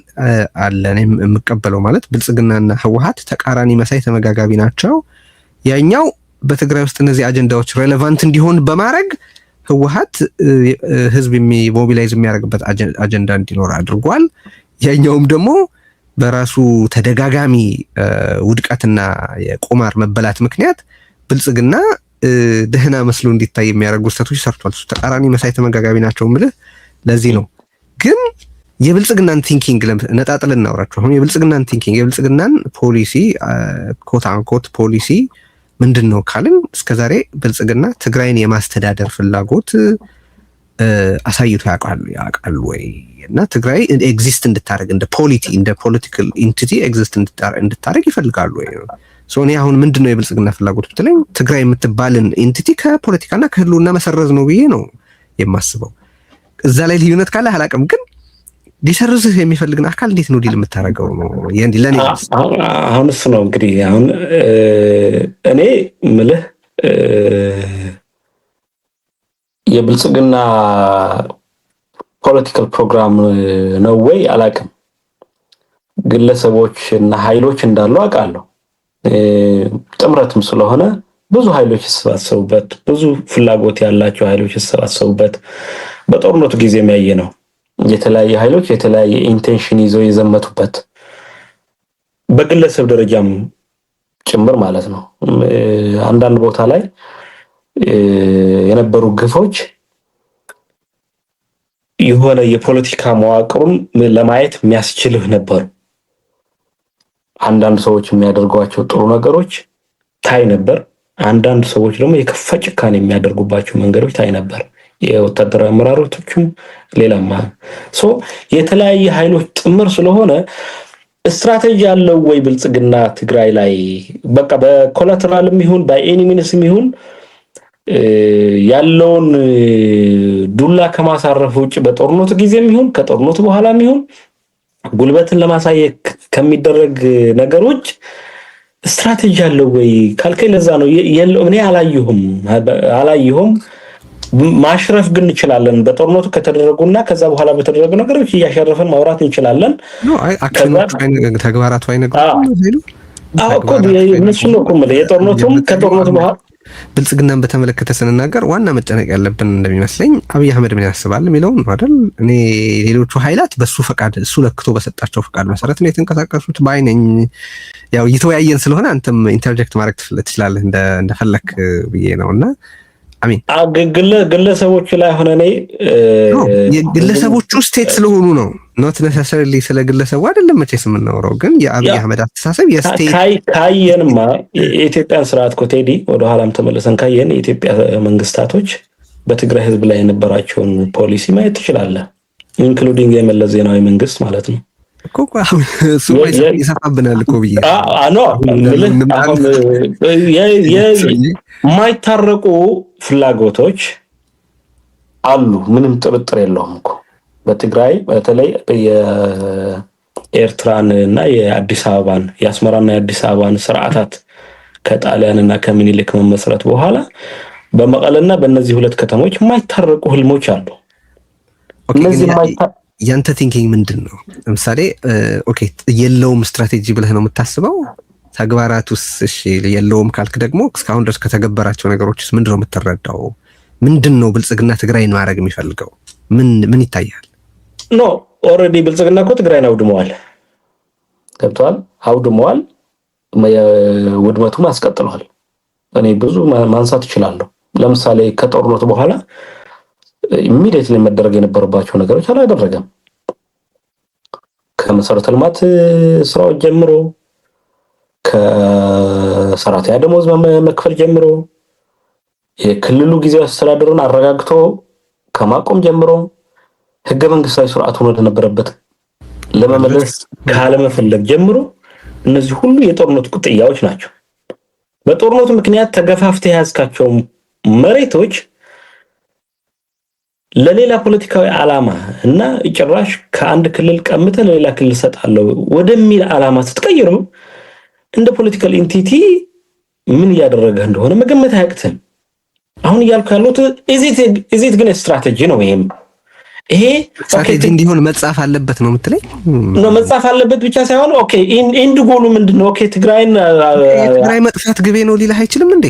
አለ። እኔም የምቀበለው ማለት ብልጽግናና ህወሓት ተቃራኒ መሳይ ተመጋጋቢ ናቸው። ያኛው በትግራይ ውስጥ እነዚህ አጀንዳዎች ሬሌቫንት እንዲሆን በማድረግ ህወሓት ህዝብ ሞቢላይዝ የሚያደርግበት አጀንዳ እንዲኖር አድርጓል። ያኛውም ደግሞ በራሱ ተደጋጋሚ ውድቀትና የቁማር መበላት ምክንያት ብልጽግና ደህና መስሎ እንዲታይ የሚያደርጉ ስህተቶች ሰርቷል። ተቃራኒ መሳይ ተመጋጋቢ ናቸው የምልህ ለዚህ ነው። ግን የብልጽግናን ቲንኪንግ ነጣጥል እናውራቸው። አሁን የብልጽግናን ቲንኪንግ የብልጽግናን ፖሊሲ ኮት አንኮት ፖሊሲ ምንድን ነው ካልን እስከዛሬ ብልጽግና ትግራይን የማስተዳደር ፍላጎት አሳይቶ ያውቃሉ ወይ? እና ትግራይ ኤግዚስት እንድታደርግ እንደ ፖለቲካል ኢንቲቲ ኤግዚስት እንድታደርግ ይፈልጋሉ ወይ? ሶ እኔ አሁን ምንድን ነው የብልጽግና ፍላጎት ብትለኝ ትግራይ የምትባልን ኢንቲቲ ከፖለቲካና ከህልውና መሰረዝ ነው ብዬ ነው የማስበው። እዛ ላይ ልዩነት ካለ አላውቅም፣ ግን ሊሰርዝህ የሚፈልግን አካል እንዴት ነው ዲል የምታደርገው ነው ለኔ። አሁን እሱ ነው እንግዲህ አሁን እኔ ምልህ የብልጽግና ፖለቲካል ፕሮግራም ነው ወይ አላውቅም። ግለሰቦች እና ኃይሎች እንዳሉ አውቃለሁ። ጥምረትም ስለሆነ ብዙ ኃይሎች የተሰባሰቡበት፣ ብዙ ፍላጎት ያላቸው ኃይሎች የተሰባሰቡበት በጦርነቱ ጊዜ የሚያየ ነው። የተለያየ ኃይሎች የተለያየ ኢንቴንሽን ይዘው የዘመቱበት በግለሰብ ደረጃም ጭምር ማለት ነው። አንዳንድ ቦታ ላይ የነበሩ ግፎች የሆነ የፖለቲካ መዋቅሩን ለማየት የሚያስችልህ ነበሩ። አንዳንድ ሰዎች የሚያደርጓቸው ጥሩ ነገሮች ታይ ነበር። አንዳንድ ሰዎች ደግሞ የከፋ ጭካኔ የሚያደርጉባቸው መንገዶች ታይ ነበር። የወታደራዊ አመራሮችም ሌላም የተለያየ ኃይሎች ጥምር ስለሆነ ስትራቴጂ ያለው ወይ ብልጽግና ትግራይ ላይ በቃ በኮላተራልም ይሁን በኤኒሚንስም ይሁን ያለውን ዱላ ከማሳረፍ ውጭ በጦርነቱ ጊዜም ይሁን ከጦርነቱ በኋላም ይሁን ጉልበትን ለማሳየት ከሚደረግ ነገሮች ስትራቴጂ ያለው ወይ ካልከኝ ለዛ ነው እኔ አላየሁም። ማሽረፍ ግን እንችላለን። በጦርነቱ ከተደረጉና ከዛ በኋላ በተደረጉ ነገሮች እያሸረፈን ማውራት እንችላለን። ተግባራቱ አይነግሩም እኮ እነሱ ነው እኮ የጦርነቱም ከጦርነቱ በኋላ ብልጽግናን በተመለከተ ስንናገር ዋና መጨነቅ ያለብን እንደሚመስለኝ አብይ አህመድ ምን ያስባል የሚለውን ነው አይደል? እኔ ሌሎቹ ኃይላት በሱ ፈቃድ እሱ ለክቶ በሰጣቸው ፈቃድ መሰረት ነው የተንቀሳቀሱት ባይነኝ። ያው እየተወያየን ስለሆነ አንተም ኢንተርጀክት ማድረግ ትችላለህ እንደፈለክ ብዬ ነውና አሚን ግለሰቦች ላይ ሆነ እኔ የግለሰቦቹ ስቴት ስለሆኑ ነው ኖት ነሰሰሪሊ ስለ ግለሰቡ አይደለም መቼስ የምናወራው። ግን የአብይ አህመድ አስተሳሰብ የስቴት ካየንማ የኢትዮጵያን ስርዓት ኮቴዲ ወደ ኋላም ተመለሰን ካየን የኢትዮጵያ መንግስታቶች በትግራይ ህዝብ ላይ የነበራቸውን ፖሊሲ ማየት ትችላለህ። ኢንክሉዲንግ የመለስ ዜናዊ መንግስት ማለት ነው እኮ እሱ ይሰፋብናል እኮ ብዬ የማይታረቁ ፍላጎቶች አሉ። ምንም ጥርጥር የለውም እኮ በትግራይ በተለይ የኤርትራን እና የአዲስ አበባን የአስመራና የአዲስ አበባን ስርዓታት ከጣሊያን እና ከምኒልክ መመስረት በኋላ በመቀለና በእነዚህ ሁለት ከተሞች የማይታረቁ ህልሞች አሉ። እነዚህ ያንተ ቲንኪንግ ምንድን ነው? ለምሳሌ ኦኬ የለውም ስትራቴጂ ብለህ ነው የምታስበው? ተግባራቱስ እሺ የለውም ካልክ ደግሞ እስካሁን ድረስ ከተገበራቸው ነገሮችስ ምንድን ነው የምትረዳው? ምንድን ነው ብልጽግና ትግራይን ማድረግ የሚፈልገው? ምን ይታያል? ኖ ኦልሬዲ ብልጽግና እኮ ትግራይን አውድመዋል። ገብቷል? አውድመዋል። ውድመቱን አስቀጥለዋል። እኔ ብዙ ማንሳት እችላለሁ። ለምሳሌ ከጦርነቱ በኋላ ኢሚዲየትሊ መደረግ የነበረባቸው ነገሮች አላደረገም። ከመሰረተ ልማት ስራዎች ጀምሮ ከሰራተኛ ደሞዝ መክፈል ጀምሮ የክልሉ ጊዜያዊ አስተዳደሩን አረጋግቶ ከማቆም ጀምሮ ህገ መንግስታዊ ስርዓቱን ወደ ነበረበት ለመመለስ ካለመፈለግ ጀምሮ እነዚህ ሁሉ የጦርነቱ ቁጥያዎች ናቸው። በጦርነቱ ምክንያት ተገፋፍተህ ያዝካቸው መሬቶች ለሌላ ፖለቲካዊ ዓላማ እና ጭራሽ ከአንድ ክልል ቀምተ ለሌላ ክልል ሰጣለው ወደሚል ዓላማ ስትቀይረው እንደ ፖለቲካል ኢንቲቲ ምን ያደረገ እንደሆነ መገመት አያቅትም። አሁን እያልኩ ያሉት ኢዚት ግን ስትራቴጂ ነው። ይሄ ስትራቴጂ እንዲሆን መጻፍ አለበት ነው የምትለኝ? ነው መጻፍ አለበት ብቻ ሳይሆን ኦኬ ኢንድ ጎሉ ምንድነው? ኦኬ ትግራይ መጥፋት ግቤ ነው ሊልህ አይችልም እንዴ?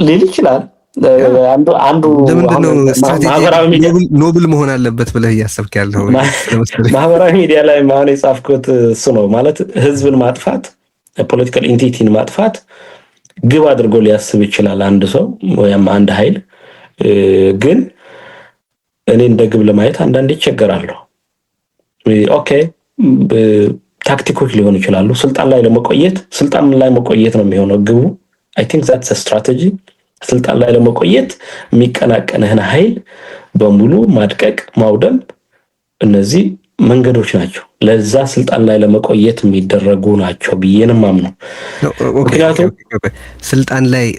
ሊል ይችላል። አንዱ ኖብል መሆን አለበት ብለህ እያሰብክ ያለው ማህበራዊ ሚዲያ ላይ ማን የጻፍኩት እሱ ነው ማለት ህዝብን ማጥፋት ፖለቲካል ኢንቲቲን ማጥፋት ግብ አድርጎ ሊያስብ ይችላል አንድ ሰው ወይም አንድ ኃይል። ግን እኔ እንደ ግብ ለማየት አንዳንዴ ይቸገራለሁ። ኦኬ ታክቲኮች ሊሆኑ ይችላሉ። ስልጣን ላይ መቆየት ነው የሚሆነው ግቡ። አይ ቲንክ ዛትስ አ ስትራቴጂ። ስልጣን ላይ ለመቆየት የሚቀናቀንህን ኃይል በሙሉ ማድቀቅ፣ ማውደም እነዚህ መንገዶች ናቸው። ለዛ ስልጣን ላይ ለመቆየት የሚደረጉ ናቸው ብዬንም ማምነው። ምክንያቱም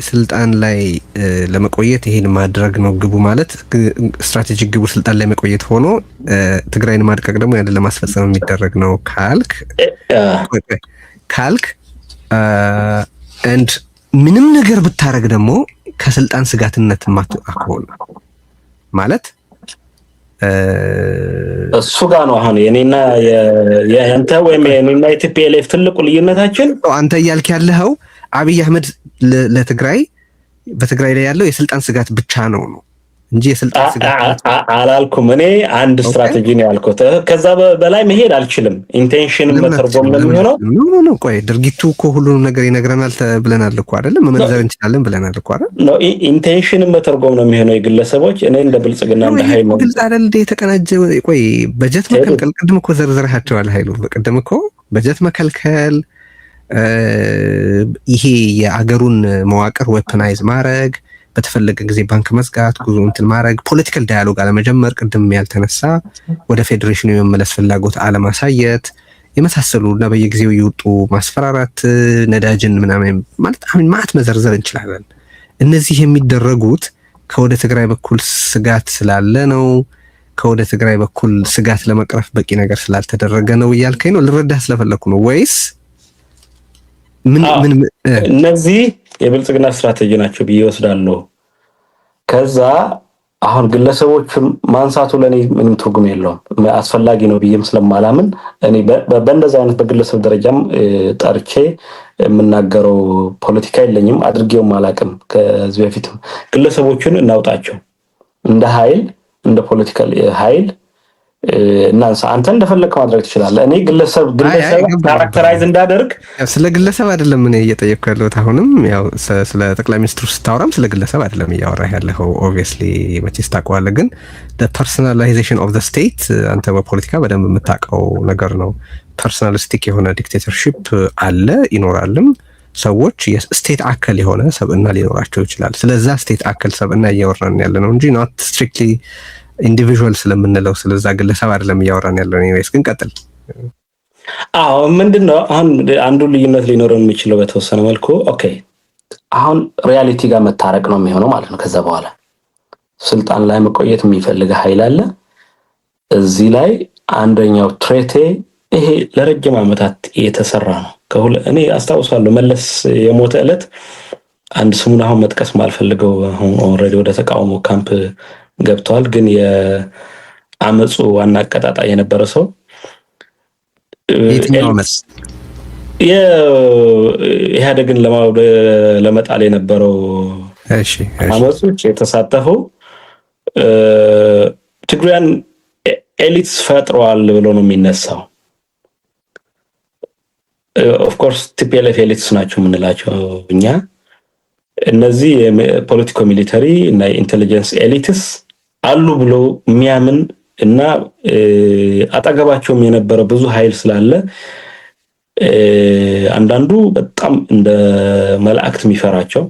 ስልጣን ላይ ለመቆየት ይሄን ማድረግ ነው ግቡ ማለት ስትራቴጂክ ግቡ ስልጣን ላይ መቆየት ሆኖ ትግራይን ማድቀቅ ደግሞ ያንን ለማስፈጸም የሚደረግ ነው ካልክ ምንም ነገር ብታረግ ደግሞ ከስልጣን ስጋትነት ማትወጣ ከሆነ ማለት እሱ ጋር ነው አሁን የኔና የአንተ ወይም የኔና የቲፒኤልኤፍ ትልቁ ልዩነታችን። አንተ እያልክ ያለኸው አብይ አህመድ ለትግራይ በትግራይ ላይ ያለው የስልጣን ስጋት ብቻ ነው እንጂ የስልጣን ስጋት አላልኩም። እኔ አንድ ስትራቴጂ ነው ያልኩት። ከዛ በላይ መሄድ አልችልም። ኢንቴንሽንን መተርጎም ነው የሚሆነው። ኖ ቆይ፣ ድርጊቱ እኮ ሁሉንም ነገር ይነግረናል ብለናል እኮ አይደለም? መመንዘር እንችላለን ብለናል እኮ አይደል? ኖ ኢንቴንሽንን መተርጎም ነው የሚሆነው የግለሰቦች። እኔ እንደ ብልጽግና እንደ ኃይል ነው ግልጽ አይደል? የተቀናጀ ቆይ፣ በጀት መከልከል ቅድም እኮ ዘርዝረሃቸዋል። ኃይሉ በቅድም እኮ በጀት መከልከል፣ ይሄ የአገሩን መዋቅር ዌፐናይዝ ማድረግ፣ በተፈለገ ጊዜ ባንክ መዝጋት፣ ጉዞ እንትን ማድረግ፣ ፖለቲካል ዳያሎግ አለመጀመር፣ ቅድም ያልተነሳ ወደ ፌዴሬሽኑ የመመለስ ፍላጎት አለማሳየት የመሳሰሉ እና በየጊዜው እየወጡ ማስፈራራት፣ ነዳጅን ምናምን ማለት አሁን ማት መዘርዘር እንችላለን። እነዚህ የሚደረጉት ከወደ ትግራይ በኩል ስጋት ስላለ ነው። ከወደ ትግራይ በኩል ስጋት ለመቅረፍ በቂ ነገር ስላልተደረገ ነው እያልከኝ ነው? ልረዳህ ስለፈለኩ ነው ወይስ ምን እነዚህ የብልጽግና ስትራቴጂ ናቸው ብዬ ወስዳለሁ። ከዛ አሁን ግለሰቦችን ማንሳቱ ለኔ ምንም ትርጉም የለውም፣ አስፈላጊ ነው ብዬም ስለማላምን እኔ በእንደዛ አይነት በግለሰብ ደረጃም ጠርቼ የምናገረው ፖለቲካ የለኝም፣ አድርጌውም አላቅም። ከዚህ በፊትም ግለሰቦችን እናውጣቸው እንደ ኃይል እንደ ፖለቲካል ኃይል እናንሳ። አንተ እንደፈለክ ማድረግ ትችላለህ። እኔ ግለሰብ ካራክተራይዝ እንዳደርግ ስለ ግለሰብ አይደለም እኔ እየጠየቅኩ ያለሁት። አሁንም ያው ስለ ጠቅላይ ሚኒስትሩ ስታወራም ስለ ግለሰብ አይደለም እያወራህ ያለኸው። ኦብቪየስሊ መቼስ ታውቀዋለህ። ግን ፐርሶናላይዜሽን ኦፍ ዘ ስቴት አንተ በፖለቲካ በደንብ የምታውቀው ነገር ነው። ፐርሶናሊስቲክ የሆነ ዲክቴተርሺፕ አለ ይኖራልም። ሰዎች የስቴት አካል የሆነ ሰብዕና ሊኖራቸው ይችላል። ስለዛ ስቴት አካል ሰብዕና እያወራን ያለ ነው እንጂ ኖት ስትሪክትሊ ኢንዲቪዥዋል ስለምንለው ስለዛ ግለሰብ አይደለም እያወራን ያለው። ኒዌይስ ግን ቀጥል። አዎ ምንድነው አሁን አንዱ ልዩነት ሊኖረው የሚችለው በተወሰነ መልኩ ኦኬ፣ አሁን ሪያሊቲ ጋር መታረቅ ነው የሚሆነው ማለት ነው። ከዛ በኋላ ስልጣን ላይ መቆየት የሚፈልግ ኃይል አለ። እዚህ ላይ አንደኛው ትሬቴ ይሄ ለረጅም ዓመታት የተሰራ ነው። እኔ አስታውሳለሁ መለስ የሞተ ዕለት አንድ ስሙን አሁን መጥቀስ ማልፈልገው አሁን ኦልሬዲ ወደ ተቃውሞ ካምፕ ገብተዋል። ግን የአመፁ ዋና አቀጣጣይ የነበረ ሰው ኢህአዴግን ለመጣል የነበረው አመፆች የተሳተፈው ትግራያን ኤሊትስ ፈጥረዋል ብሎ ነው የሚነሳው። ኦፍኮርስ ቲፒኤልኤፍ ኤሊትስ ናቸው የምንላቸው እኛ። እነዚህ የፖለቲኮ ሚሊተሪ እና ኢንቴሊጀንስ ኤሊትስ አሉ ብሎ የሚያምን እና አጠገባቸውም የነበረ ብዙ ኃይል ስላለ አንዳንዱ በጣም እንደ መላእክት የሚፈራቸው፣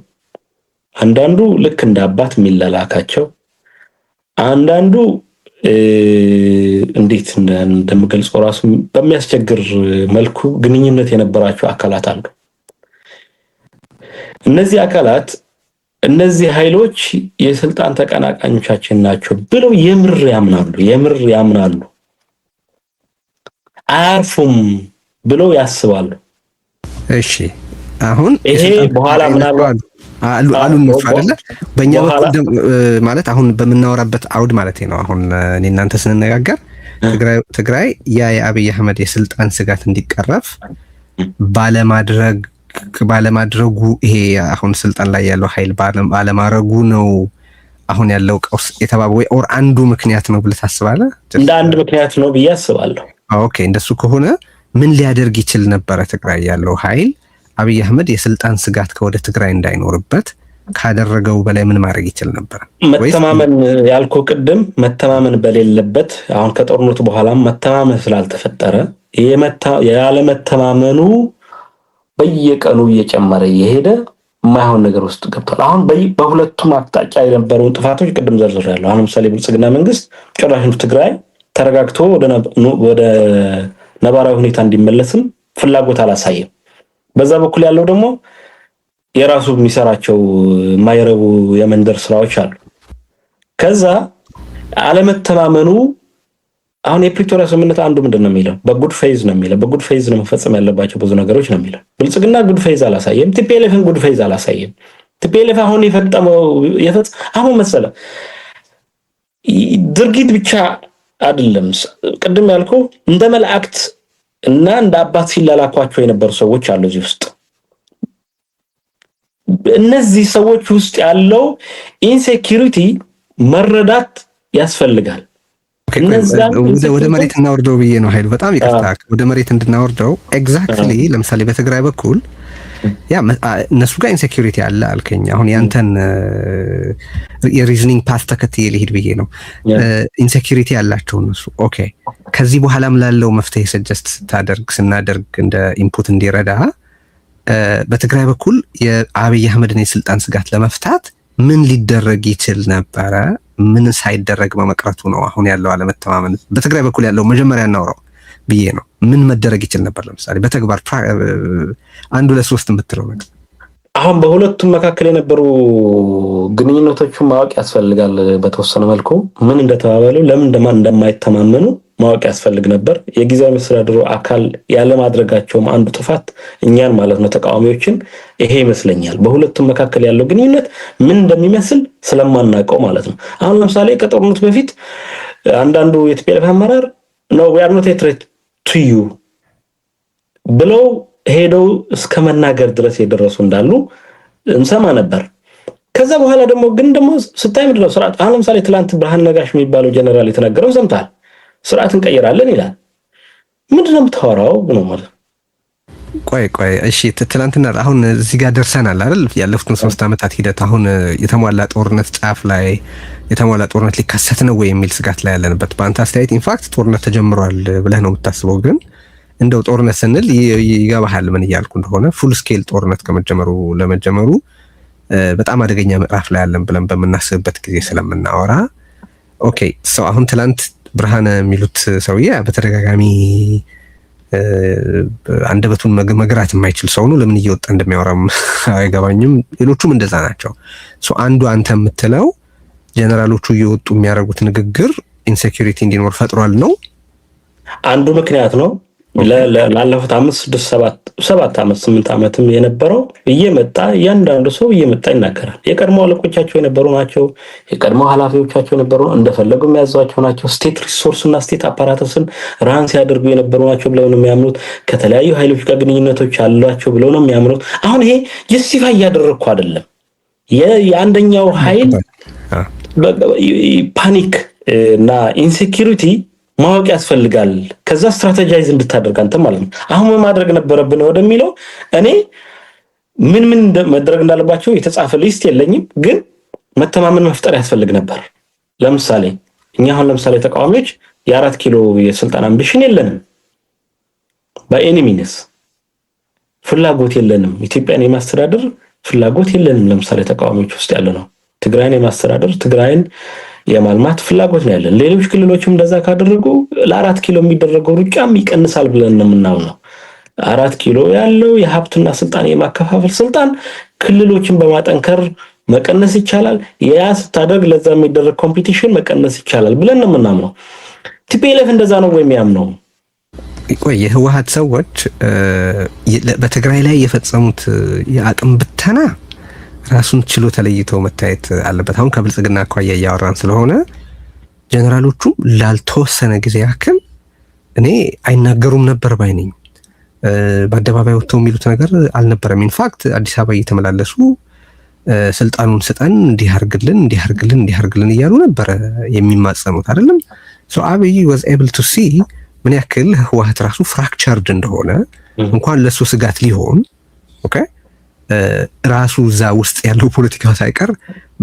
አንዳንዱ ልክ እንደ አባት የሚላላካቸው፣ አንዳንዱ እንዴት እንደምገልጸው ራሱ በሚያስቸግር መልኩ ግንኙነት የነበራቸው አካላት አሉ። እነዚህ አካላት እነዚህ ኃይሎች የስልጣን ተቀናቃኞቻችን ናቸው ብለው የምር ያምናሉ፣ አያርፉም ብለው ያስባሉ። እሺ አሁን ይሄ በኋላ ምናልባት አሉን ነው አይደለ? በእኛ በኩል ማለት አሁን በምናወራበት አውድ ማለት ነው። አሁን እኔ እናንተ ስንነጋገር ትግራይ የአብይ አህመድ የስልጣን ስጋት እንዲቀረፍ ባለማድረጉ ይሄ አሁን ስልጣን ላይ ያለው ኃይል ባለማድረጉ ነው አሁን ያለው ቀውስ ወይ ኦር አንዱ ምክንያት ነው ብለህ ታስባለህ? እንደ አንድ ምክንያት ነው ብዬ አስባለሁ። ኦኬ እንደሱ ከሆነ ምን ሊያደርግ ይችል ነበረ? ትግራይ ያለው ኃይል አብይ አህመድ የስልጣን ስጋት ከወደ ትግራይ እንዳይኖርበት ካደረገው በላይ ምን ማድረግ ይችል ነበር? መተማመን ያልኩ ቅድም መተማመን በሌለበት አሁን ከጦርነቱ በኋላ መተማመን ስላልተፈጠረ ያለ መተማመኑ በየቀኑ እየጨመረ እየሄደ የማይሆን ነገር ውስጥ ገብቷል። አሁን በሁለቱም አቅጣጫ የነበረውን ጥፋቶች ቅድም ዘርዝሬያለሁ። አሁን ለምሳሌ ብልጽግና መንግስት ጭራሽ ትግራይ ተረጋግቶ ወደ ነባራዊ ሁኔታ እንዲመለስም ፍላጎት አላሳየም። በዛ በኩል ያለው ደግሞ የራሱ የሚሰራቸው የማይረቡ የመንደር ስራዎች አሉ። ከዛ አለመተማመኑ አሁን የፕሪቶሪያ ስምምነት አንዱ ምንድነው የሚለው በጉድ ፌዝ ነው የሚለው። በጉድ ፌዝ ነው መፈጸም ያለባቸው ብዙ ነገሮች ነው የሚለው። ብልጽግና ጉድ ፌዝ አላሳየም። ቲፒኤልኤፍን ጉድ ፌዝ አላሳየም። ቲፒኤልኤፍ አሁን አሁን መሰለ ድርጊት ብቻ አይደለም። ቅድም ያልከው እንደ መላእክት እና እንደ አባት ሲላላኳቸው የነበሩ ሰዎች አሉ እዚህ ውስጥ። እነዚህ ሰዎች ውስጥ ያለው ኢንሴኪሪቲ መረዳት ያስፈልጋል። ወደ መሬት እናወርደው ብዬ ነው ኃይሉ፣ በጣም ይቅርታ፣ ወደ መሬት እንድናወርደው ኤግዛክትሊ። ለምሳሌ በትግራይ በኩል ያ እነሱ ጋር ኢንሴኪሪቲ አለ አልከኝ። አሁን ያንተን የሪዝኒንግ ፓስ ተከትዬ ልሂድ ብዬ ነው። ኢንሴኪሪቲ ያላቸው እነሱ ኦኬ። ከዚህ በኋላም ላለው መፍትሄ ሰጀስት ስናደርግ እንደ ኢንፑት እንዲረዳ በትግራይ በኩል የአብይ አህመድን የስልጣን ስጋት ለመፍታት ምን ሊደረግ ይችል ነበረ? ምን ሳይደረግ በመቅረቱ ነው አሁን ያለው አለመተማመን? በትግራይ በኩል ያለው መጀመሪያ እናውራው ብዬ ነው። ምን መደረግ ይችል ነበር? ለምሳሌ በተግባር አንዱ ለሶስት የምትለው ነገር። አሁን በሁለቱም መካከል የነበሩ ግንኙነቶችን ማወቅ ያስፈልጋል። በተወሰነ መልኩ ምን እንደተባባሉ፣ ለምን እንደማይተማመኑ ማወቅ ያስፈልግ ነበር። የጊዜያዊ መስተዳድሩ አካል ያለ ማድረጋቸውም አንዱ ጥፋት እኛን ማለት ነው ተቃዋሚዎችን ይሄ ይመስለኛል። በሁለቱም መካከል ያለው ግንኙነት ምን እንደሚመስል ስለማናውቀው ማለት ነው። አሁን ለምሳሌ ከጦርነቱ በፊት አንዳንዱ የቲፒኤልኤፍ አመራር ነው we are not a threat to you ብለው ሄደው እስከ መናገር ድረስ የደረሱ እንዳሉ እንሰማ ነበር። ከዛ በኋላ ደግሞ ስታይ ምንድነው ስርዓት። አሁን ለምሳሌ ትላንት ብርሃን ነጋሽ የሚባለው ጀነራል የተናገረው ሰምታል። ስርዓት እንቀይራለን ይላል። ምንድነው የምታወራው ነው ማለት? ቆይ እሺ፣ ትላንትና አሁን እዚህ ጋር ደርሰናል አይደል? ያለፉትን 3 ዓመታት ሂደት አሁን የተሟላ ጦርነት ጫፍ ላይ የተሟላ ጦርነት ሊከሰት ነው ወይ የሚል ስጋት ላይ ያለንበት በአንተ አስተያየት ኢንፋክት ጦርነት ተጀምሯል ብለህ ነው የምታስበው? ግን እንደው ጦርነት ስንል ይገባሃል ምን እያልኩ እንደሆነ። ፉል ስኬል ጦርነት ለመጀመሩ በጣም አደገኛ ምዕራፍ ላይ ያለን ብለን በምናስብበት ጊዜ ስለምናወራ ኦኬ። ሰው አሁን ትላንት ብርሃነ የሚሉት ሰውዬ በተደጋጋሚ አንደበቱን መግራት የማይችል ሰው ነው። ለምን እየወጣ እንደሚያወራም አይገባኝም። ሌሎቹም እንደዛ ናቸው። አንዱ አንተ የምትለው ጀነራሎቹ እየወጡ የሚያደርጉት ንግግር ኢንሴኪሪቲ እንዲኖር ፈጥሯል ነው አንዱ ምክንያት ነው። ላለፉት 5 6 7 ዓመት 8 ዓመትም የነበረው እየመጣ ያንዳንዱ ሰው እየመጣ ይናገራል። የቀድሞ አለቆቻቸው የነበሩ ናቸው። የቀድሞ ኃላፊዎቻቸው የነበሩ እንደፈለጉ የሚያዟቸው ናቸው። ስቴት ሪሶርስ እና ስቴት አፓራተስን ራን ሲያደርጉ የነበሩ ናቸው ብለው ነው የሚያምኑት። ከተለያዩ ኃይሎች ጋር ግንኙነቶች አሏቸው ብለው ነው የሚያምኑት። አሁን ይሄ ጀስቲፋይ እያደረግኩ አይደለም። የአንደኛው ኃይል ፓኒክ እና ኢንሴኪሪቲ ማወቅ ያስፈልጋል። ከዛ ስትራቴጃይዝ እንድታደርግ አንተ ማለት ነው። አሁን ማድረግ ነበረብን ወደሚለው እኔ ምን መድረግ እንዳለባቸው የተጻፈ ሊስት የለኝም፣ ግን መተማመን መፍጠር ያስፈልግ ነበር። ለምሳሌ እኛ አሁን ለምሳሌ ተቃዋሚዎች የ4 ኪሎ የስልጣን አምቢሽን የለንም። በኤኒሚነስ ፍላጎት የለንም። ኢትዮጵያን የማስተዳደር ፍላጎት የለንም። ለምሳሌ ተቃዋሚዎች ውስጥ ያለ ነው ትግራይን የማስተዳደር ትግራይን የማልማት ፍላጎት ነው ያለን። ሌሎች ክልሎችም እንደዛ ካደረጉ ለ4 ኪሎ የሚደረገው ሩጫም ይቀንሳል ብለን ነው የምናምነው። 4 ኪሎ ያለው የሀብትና ስልጣን የማከፋፈል ስልጣን ክልሎችን በማጠንከር መቀነስ ይቻላል። ያ ስታደርግ ለዛ የሚደረግ ኮምፒቲሽን መቀነስ ይቻላል ብለን ነው የምናምነው። ቲፒኤልኤፍ እንደዛ ነው ወይ የሚያምነው? ቆይ የህወሓት ሰዎች በትግራይ ላይ የፈጸሙት የአቅም ብተና ራሱን ችሎ ተለይተው መታየት አለበት። አሁን ከብልጽግና አኳያ እያወራን ስለሆነ ጀነራሎቹ ላልተወሰነ ጊዜ ያክል እኔ አይናገሩም ነበር ባይነኝ። በአደባባይ ወጥተው የሚሉት ነገር አልነበረም። ኢንፋክት አዲስ አበባ እየተመላለሱ ስልጣኑን ስጠን እንዲያርግልን እያሉ ነበር የሚማጸኑት አይደለም። አብይ was able to see ምን ያክል ህወሓት ራሱ ፍራክቸርድ እንደሆነ እንኳን ለሱ ስጋት ሊሆን ኦኬ ራሱ እዛ ውስጥ ያለው ፖለቲካው ሳይቀር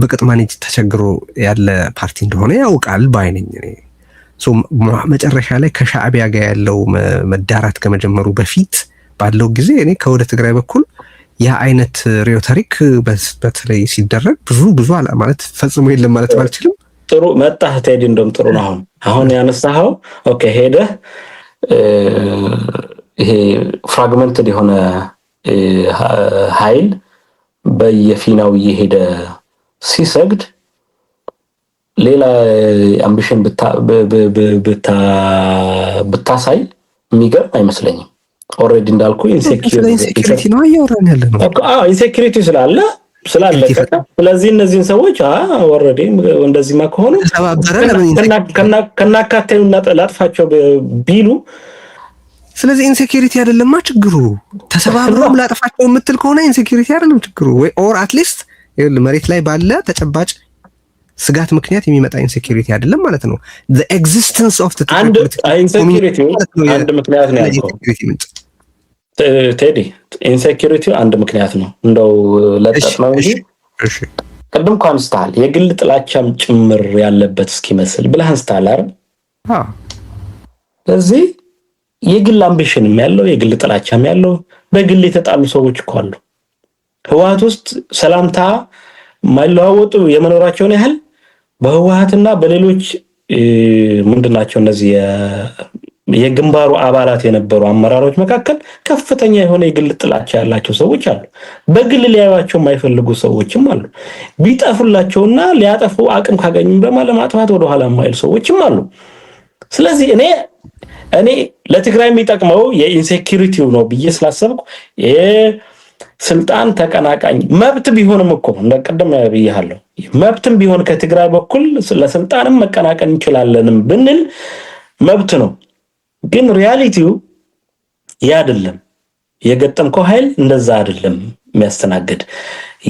በቅጥማኔጅ ተቸግሮ ያለ ፓርቲ እንደሆነ ያውቃል ባይነኝ እኔ። መጨረሻ ላይ ከሻዕቢያ ጋር ያለው መዳራት ከመጀመሩ በፊት ባለው ጊዜ እኔ ከወደ ትግራይ በኩል ያ አይነት ሪዮተሪክ በተለይ ሲደረግ ብዙ ማለት ፈጽሞ የለም ማለት ባልችልም ጥሩ መጣህ ቴዲ። እንደውም ጥሩ ነው አሁን ያነሳኸው። ኦኬ ሄደህ ይሄ ፍራግመንትድ የሆነ ኃይል በየፊናው እየሄደ ሲሰግድ ሌላ አምቢሽን ብታሳይ የሚገርም አይመስለኝም። ኦልሬዲ እንዳልኩ ኢንሴኪሪቲ ነው ያወራን ያለነው። ኢንሴኪሪቲ ስላለ ስላለቀ ስለዚህ እነዚህን ሰዎች ኦሬዲ እንደዚህማ ከሆኑ ከናካቴውና ላጥፋቸው ቢሉ ስለዚህ ኢንሴኩሪቲ አይደለማ ችግሩ። ተሰባብሮም ላጥፋቸው የምትል ከሆነ ኢንሴኩሪቲ አይደለም ችግሩ። ወይ ኦር አትሊስት መሬት ላይ ባለ ተጨባጭ ስጋት ምክንያት የሚመጣ ኢንሴኩሪቲ አይደለም ማለት ነው። the existence of the ኢንሴኩሪቲ አንድ ምክንያት ነው ያልከው ቴዲ። ኢንሴኩሪቲ አንድ ምክንያት ነው እንደው ለጠቅመው እንጂ ቅድም እኮ አንስተሃል የግል ጥላቻም ጭምር ያለበት እስኪመስል ብለህ አንስተሃል አይደል? ስለዚህ የግል አምቢሽንም ያለው የግል ጥላቻም ያለው በግል የተጣሉ ሰዎች እኮ አሉ። ህወሓት ውስጥ ሰላምታ ማይለዋወጡ የመኖራቸውን ያህል በህወሓትና በሌሎች ምንድናቸው እነዚህ የግንባሩ አባላት የነበሩ አመራሮች መካከል ከፍተኛ የሆነ የግል ጥላቻ ያላቸው ሰዎች አሉ። በግል ሊያዩዋቸው የማይፈልጉ ሰዎችም አሉ። ቢጠፉላቸውና ሊያጠፉ አቅም ካገኙ ለማጥፋት ወደ ኋላ የማይሉ ሰዎችም አሉ። ስለዚህ እኔ ለትግራይ የሚጠቅመው የኢንሴኩሪቲው ነው ብዬ ስላሰብኩ ስልጣን ተቀናቃኝ መብት ቢሆንም እኮ እንደቀደም ያብያለሁ መብትም ቢሆን ከትግራይ በኩል ለስልጣንም መቀናቀን እንችላለንም ብንል መብት ነው። ግን ሪያሊቲው ያ አይደለም። የገጠምከው ኃይል እንደዛ አይደለም የሚያስተናግድ።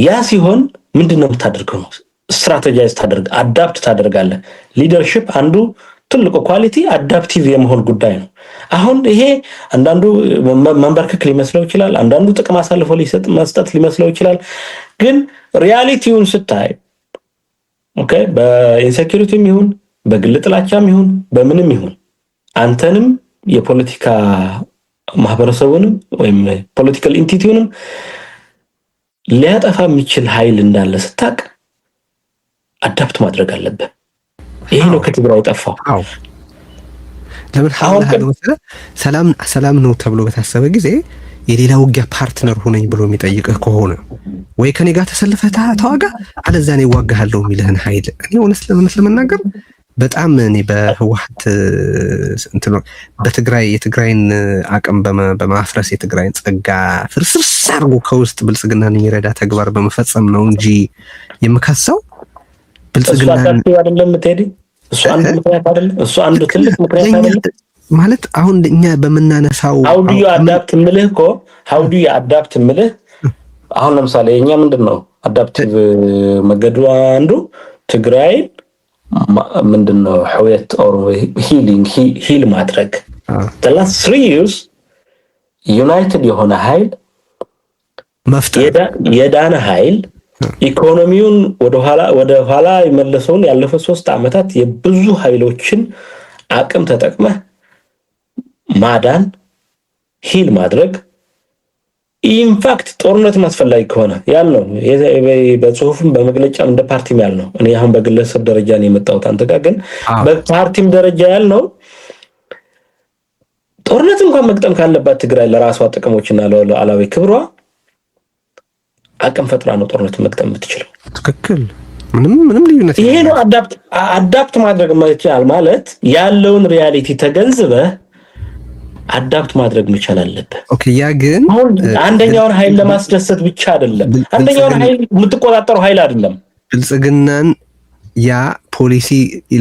ያ ሲሆን ምንድነው የምታደርገው? ስትራቴጃይዝ አዳፕት ታደርጋለህ። ሊደርሺፕ አንዱ ትልቁ ኳሊቲ አዳፕቲቭ የመሆን ጉዳይ ነው። አሁን ይሄ አንዳንዱ መንበርከክ ሊመስለው ይችላል፣ አንዳንዱ ጥቅም አሳልፎ መስጠት ሊመስለው ይችላል። ግን ሪያሊቲውን ስታይ ኦኬ በኢንሴኩሪቲም ይሁን በግል ጥላቻም ይሁን በምንም ይሁን አንተንም የፖለቲካ ማህበረሰቡንም ወይም ፖለቲካል ኢንቲቲውንም ሊያጠፋ የሚችል ኃይል እንዳለ ስታቅ አዳፕት ማድረግ አለበት። ይሄ ነው ከትግራይ ጠፋው። ለምን ሰላም ነው ተብሎ በታሰበ ጊዜ የሌላ ውጊያ ፓርትነር ሆነኝ ብሎ የሚጠይቅህ ከሆነ ወይ ከኔ ጋር ተሰልፈህ ተዋጋ አለዛ ነው ይዋጋሃለሁ የሚልህን ኃይል እኔ ሆነስ ለመናገር በጣም እኔ በህወሓት በትግራይ የትግራይን አቅም በማፍረስ የትግራይን ጸጋ ፍርስርስ አድርጎ ከውስጥ ብልጽግናን የሚረዳ ተግባር በመፈጸም ነው እንጂ የምከሰው ብልጽግናን አይደለም ቴዲ። እሱ አንድ ምክንያት አይደለም። እሱ አንድ ትልቅ ምክንያት አይደለም ማለት አሁን እኛ በመናነሳው how do you adapt ምልህ አሁን ለምሳሌ እኛ ምንድነው አዳፕቲቭ መገዱ አንዱ ትግራይ ምንድነው ህወት or ሂል ማድረግ the last 3 years ዩናይትድ የሆነ ኃይል መፍጠር የዳነ ኃይል ኢኮኖሚውን ወደ ኋላ የመለሰውን ያለፈ 3 አመታት የብዙ ኃይሎችን አቅም ተጠቅመህ ማዳን ሂል ማድረግ ኢንፋክት ጦርነት ማስፈላጊ ከሆነ ያልነው በጽሁፍም በመግለጫም እንደ ፓርቲም ያልነው እኔ አሁን በግለሰብ ደረጃ ነው የመጣሁት። አንተ ጋር ግን በፓርቲም ደረጃ ያልነው ጦርነት እንኳን መግጠም ካለባት ትግራይ ለራሷ ጥቅሞችና ለዓላዊ ክብሯ አቅም ፈጥራ ነው ጦርነት መግጠም የምትችለው። ትክክል። ምንም ልዩነት ይሄ ነው አዳፕት ማድረግ መቻል ማለት ያለውን ሪያሊቲ ተገንዝበህ አዳፕት ማድረግ መቻል አለበት። ኦኬ ያ ግን አንደኛውን ኃይል ለማስደሰት ብቻ አይደለም። አንደኛውን ኃይል የምትቆጣጠረው ኃይል አይደለም። ብልጽግናን ያ ፖሊሲ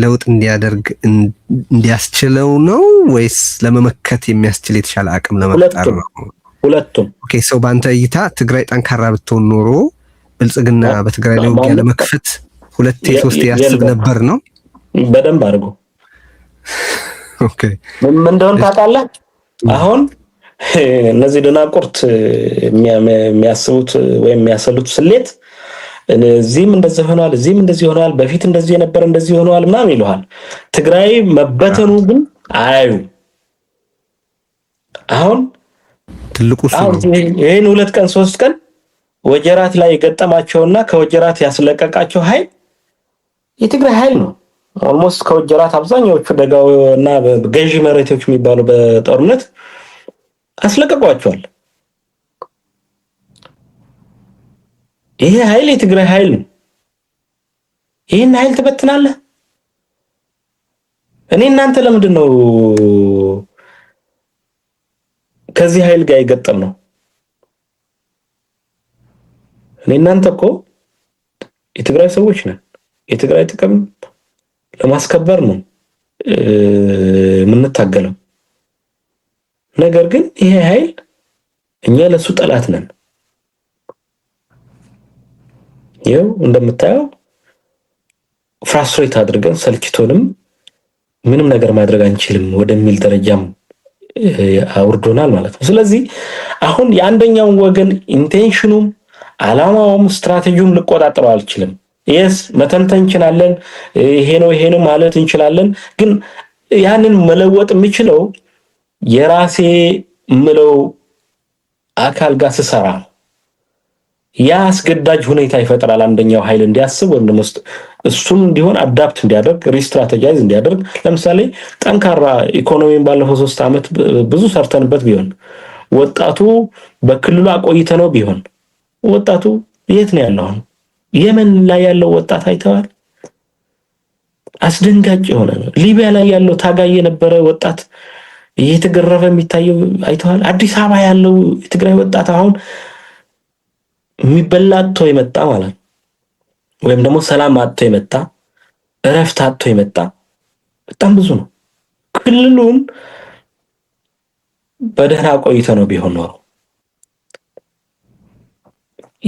ለውጥ እንዲያደርግ እንዲያስችለው ነው ወይስ ለመመከት የሚያስችል የተሻለ አቅም ለመፍጠር ነው? ሁለቱም። ኦኬ ሰው ባንተ እይታ ትግራይ ጠንካራ ብትሆን ኖሮ ብልጽግና በትግራይ ላይ ውጊያ ለመክፈት 2-3 ያስብ ነበር ነው? በደንብ አድርጎ ኦኬ ምን እንደሆነ ታውቃለህ? አሁን እነዚህ ደናቁርት የሚያስቡት ወይም የሚያሰሉት ስሌት እዚህም እንደዚህ ሆኗል፣ እዚህም እንደዚህ ሆኗል፣ በፊት እንደዚህ ነበር እንደዚህ ሆኗል ምናምን ይሉሃል። ትግራይ መበተኑ ግን አያዩ። አሁን ትልቁ ይሄን 2 ቀን 3 ቀን ወጀራት ላይ የገጠማቸውና ከወጀራት ያስለቀቃቸው ኃይል የትግራይ ኃይል ነው። ኦልሞስት ከወጀራት አብዛኛዎቹ ደጋውና ገዢ መሬቶች የሚባሉ በጦርነት አስለቀቋቸዋል። ይሄ ኃይል የትግራይ ኃይል ነው። ይሄን ኃይል ተበትናለህ። እኔ እናንተ ለምንድን ነው ከዚህ ኃይል ጋር የገጠም ነው? እኔ እናንተ እኮ የትግራይ ሰዎች ነን። የትግራይ ጥቅም ለማስከበር ነው የምንታገለው። ነገር ግን ይሄ ኃይል እኛ ለሱ ጠላት ነን። ይኸው እንደምታየው ፍራስትሬት አድርገን ሰልችቶንም ምንም ነገር ማድረግ አንችልም ወደሚል ደረጃም አውርዶናል ማለት ነው። ስለዚህ አሁን የአንደኛውን ወገን ኢንቴንሽኑም አላማውም ስትራቴጂውም ልቆጣጠረው አልችልም። የስ መተንተን እንችላለን፣ ይሄ ነው ማለት እንችላለን። ግን ያንን መለወጥ የምችለው የራሴ ምለው አካል ጋር ስሰራ ነው። ያ አስገዳጅ ሁኔታ ይፈጥራል። አንደኛው ኃይል እንዲያስብ ወይም ደግሞ እሱም እንዲሆን አዳፕት እንዲያደርግ ሪስትራቴጃይዝ እንዲያደርግ። ለምሳሌ ጠንካራ ኢኮኖሚን ባለፈው 3 ዓመት ብዙ ሰርተንበት ቢሆን ወጣቱ በክልሉ አቆይተ ነው ቢሆን ወጣቱ የት ነው ያለው? የመን ላይ ያለው ወጣት አይተዋል። አስደንጋጭ የሆነ ነው። ሊቢያ ላይ ያለው ታጋይ የነበረ ወጣት እየተገረፈ የሚታየው አይተዋል። አዲስ አበባ ያለው የትግራይ ወጣት አሁን የሚበላ አጥቶ የመጣ ማለት ነው። ወይም ደግሞ ሰላም አጥቶ የመጣ እረፍት አጥቶ የመጣ በጣም ብዙ ነው። ክልሉን በደህና ቆይተ ነው ቢሆን ኖሮ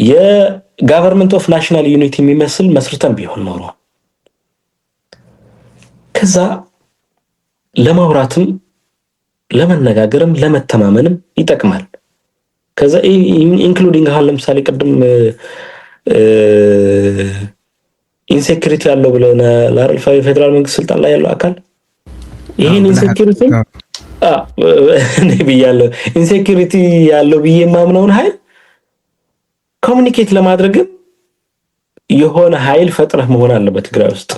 የጋቨርንመንት ኦፍ ናሽናል ዩኒቲ የሚመስል መስርተን ቢሆን ኖሮ ከዛ ለማውራትም ለመነጋገርም ለመተማመንም ይጠቅማል። ከዛ ኢንክሉዲንግ አሁን ለምሳሌ ቅድም ኢንሴኩሪቲ ያለው ብለና ለአረልፋ ፌደራል መንግስት ስልጣን ላይ ያለው አካል ይሄን ኢንሴኩሪቲ እኔ ብያለሁ። ኢንሴኩሪቲ ያለው ብዬ የማምነውን ኃይል ኮሙኒኬት ለማድረግ የሆነ ኃይል ፈጥረህ መሆን አለበት ትግራይ ውስጥ።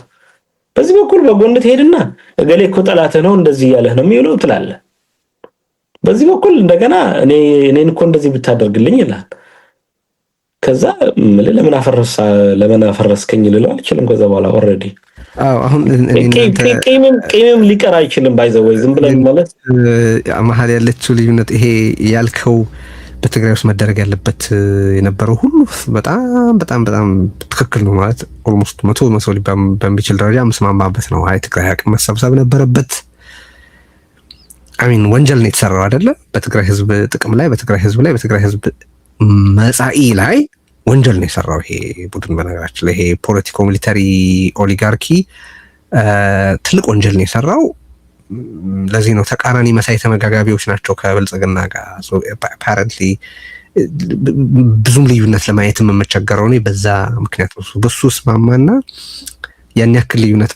በዚህ በኩል በጎን ትሄድና እገሌ እኮ ጠላትህ ነው እንደዚህ ያለህ ነው የሚለው ትላለህ። በዚህ በኩል እንደገና እኔን እኮ እንደዚህ ብታደርግልኝ ይላል። ከዛ ለምን አፈረስከኝ ልለው አልችልም። ከዛ በኋላ ኦሬዲ አሁን ቂምም ሊቀር አይችልም። ባይዘው ዝም ብለን ማለት መሀል ያለችው ልዩነት ይሄ ያልከው በትግራይ ውስጥ መደረግ ያለበት የነበረው ሁሉ በጣም ትክክል ነው ማለት ኦልሞስት 100 በሚችል ደረጃ መስማማበት ነው። አይ ትግራይ አቅም መሰብሰብ ነበረበት። አሚን ወንጀል ነው የተሰራው አይደለ? በትግራይ ህዝብ ጥቅም ላይ በትግራይ ህዝብ መጻኢ ላይ ወንጀል ነው የሰራው ይሄ ቡድን። በነገራችን ላይ ይሄ ፖለቲኮ ሚሊታሪ ኦሊጋርኪ ትልቅ ወንጀል ነው የሰራው። ለዚህ ነው ተቃራኒ መሳይ ተመጋጋቢዎች ናቸው ከብልጽግና ጋር። አፓረንትሊ ብዙም ልዩነት ለማየትም የምቸገረው እኔ በዛ ምክንያት ነው። በሱ ስማማና ያን ያክል ልዩነት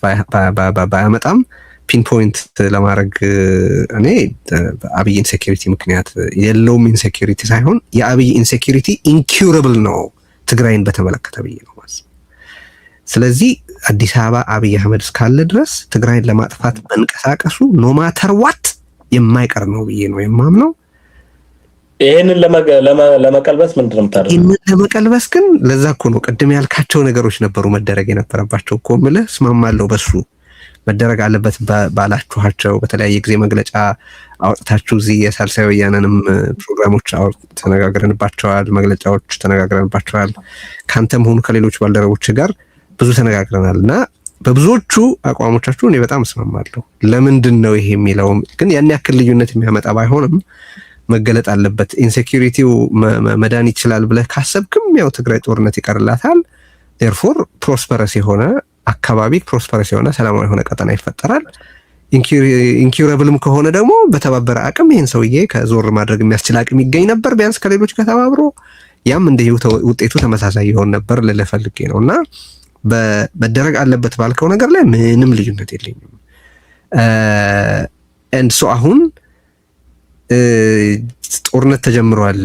ባያመጣም ፒንፖይንት ለማድረግ እኔ አብይ ኢንሴኩሪቲ ምክንያት የለውም። ኢንሴኩሪቲ ሳይሆን የአብይ ኢንሴኩሪቲ ኢንኩረብል ነው ትግራይን በተመለከተ ብዬ ነው ማለት። ስለዚህ አዲስ አበባ አብይ አህመድ እስካለ ድረስ ትግራይን ለማጥፋት መንቀሳቀሱ ኖ ማተር ዋት የማይቀር ነው ብዬ ነው የማምነው። ይሄንን ለመቀልበስ ምንድነው የምታደርገው? ይሄንን ለመቀልበስ ግን ለዛ እኮ ነው ቅድም ያልካቸው ነገሮች ነበሩ መደረግ የነበረባቸው እኮ የምልህ እስማማለሁ። በሱ መደረግ አለበት ባላችኋቸው በተለያየ ጊዜ መግለጫ አውጥታችሁ እዚህ የሳልሳይ ወያነንም ፕሮግራሞች ተነጋግረንባቸዋል፣ መግለጫዎች ተነጋግረንባቸዋል። ካንተም ሆኑ ከሌሎች ባልደረቦች ጋር ብዙ ተነጋግረናል እና በብዙዎቹ አቋሞቻችሁ እኔ በጣም እስማማለሁ። ለምንድን ነው ይሄ የሚለው ግን ያን ያክል ልዩነት የሚያመጣ ባይሆንም መገለጥ አለበት። ኢንሴኩሪቲው መዳን ይችላል ብለህ ካሰብክም ያው ትግራይ ጦርነት ይቀርላታል። ዴርፎር ፕሮስፐረስ የሆነ አካባቢ ፕሮስፐረስ የሆነ ሰላማዊ የሆነ ቀጠና ይፈጠራል። ኢንኩረብልም ከሆነ ደግሞ በተባበረ አቅም ይሄን ሰውዬ ከዞር ማድረግ የሚያስችል አቅም ይገኝ ነበር ቢያንስ ከሌሎች ጋር ተባብሮ፣ ያም እንደው ውጤቱ ተመሳሳይ ይሆን ነበር ልልህ ፈልጌ ነውና በመደረግ አለበት ባልከው ነገር ላይ ምንም ልዩነት የለኝም። እንሶ አሁን ጦርነት ተጀምሯል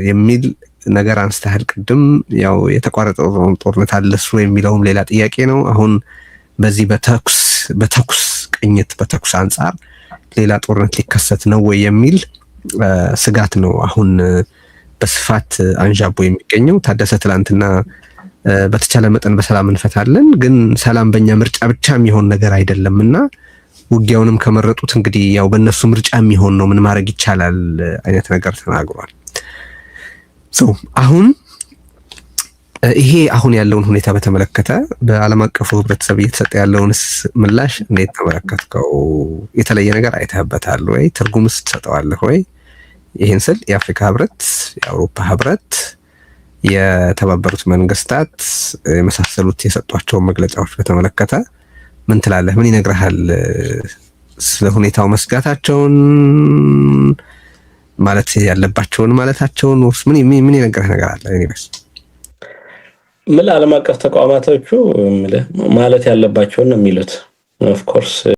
የሚል ነገር አንስተሃል ቅድም። ያው የተቋረጠው ጦርነት አለ እሱ የሚለውም ሌላ ጥያቄ ነው። አሁን በዚህ በተኩስ ቅኝት በተኩስ አንጻር ሌላ ጦርነት ሊከሰት ነው ወይ የሚል ስጋት ነው አሁን በስፋት አንዣቦ የሚገኘው። ታደሰ ትላንትና በተቻለ መጠን በሰላም እንፈታለን፣ ግን ሰላም በእኛ ምርጫ ብቻ የሚሆን ነገር አይደለምና ውጊያውንም ከመረጡት እንግዲህ ያው በእነሱ ምርጫ የሚሆን ነው ምን ማድረግ ይቻላል አይነት ነገር ተናግሯል። አሁን ይሄ አሁን ያለውን ሁኔታ በተመለከተ በዓለም አቀፉ ህብረተሰብ እየተሰጠ ያለውንስ ምላሽ እንዴት ተመለከትከው? የተለየ ነገር አይተህበታል ወይ? ትርጉምስ ትሰጠዋለህ ወይ? ይህን ስል የአፍሪካ ህብረት፣ የአውሮፓ ህብረት፣ የተባበሩት መንግስታት የመሳሰሉት የሰጧቸውን መግለጫዎች በተመለከተ ምን ትላለህ? ምን ይነግርሃል? ስለ ሁኔታው መስጋታቸውን ማለት ያለባቸውን ማለታቸውን ምን ይነግርህ ነገር አለ? እኔስ ምን ዓለም አቀፍ ተቋማቶቹ ማለት ያለባቸውን ነው የሚሉት ኦፍ ኮርስ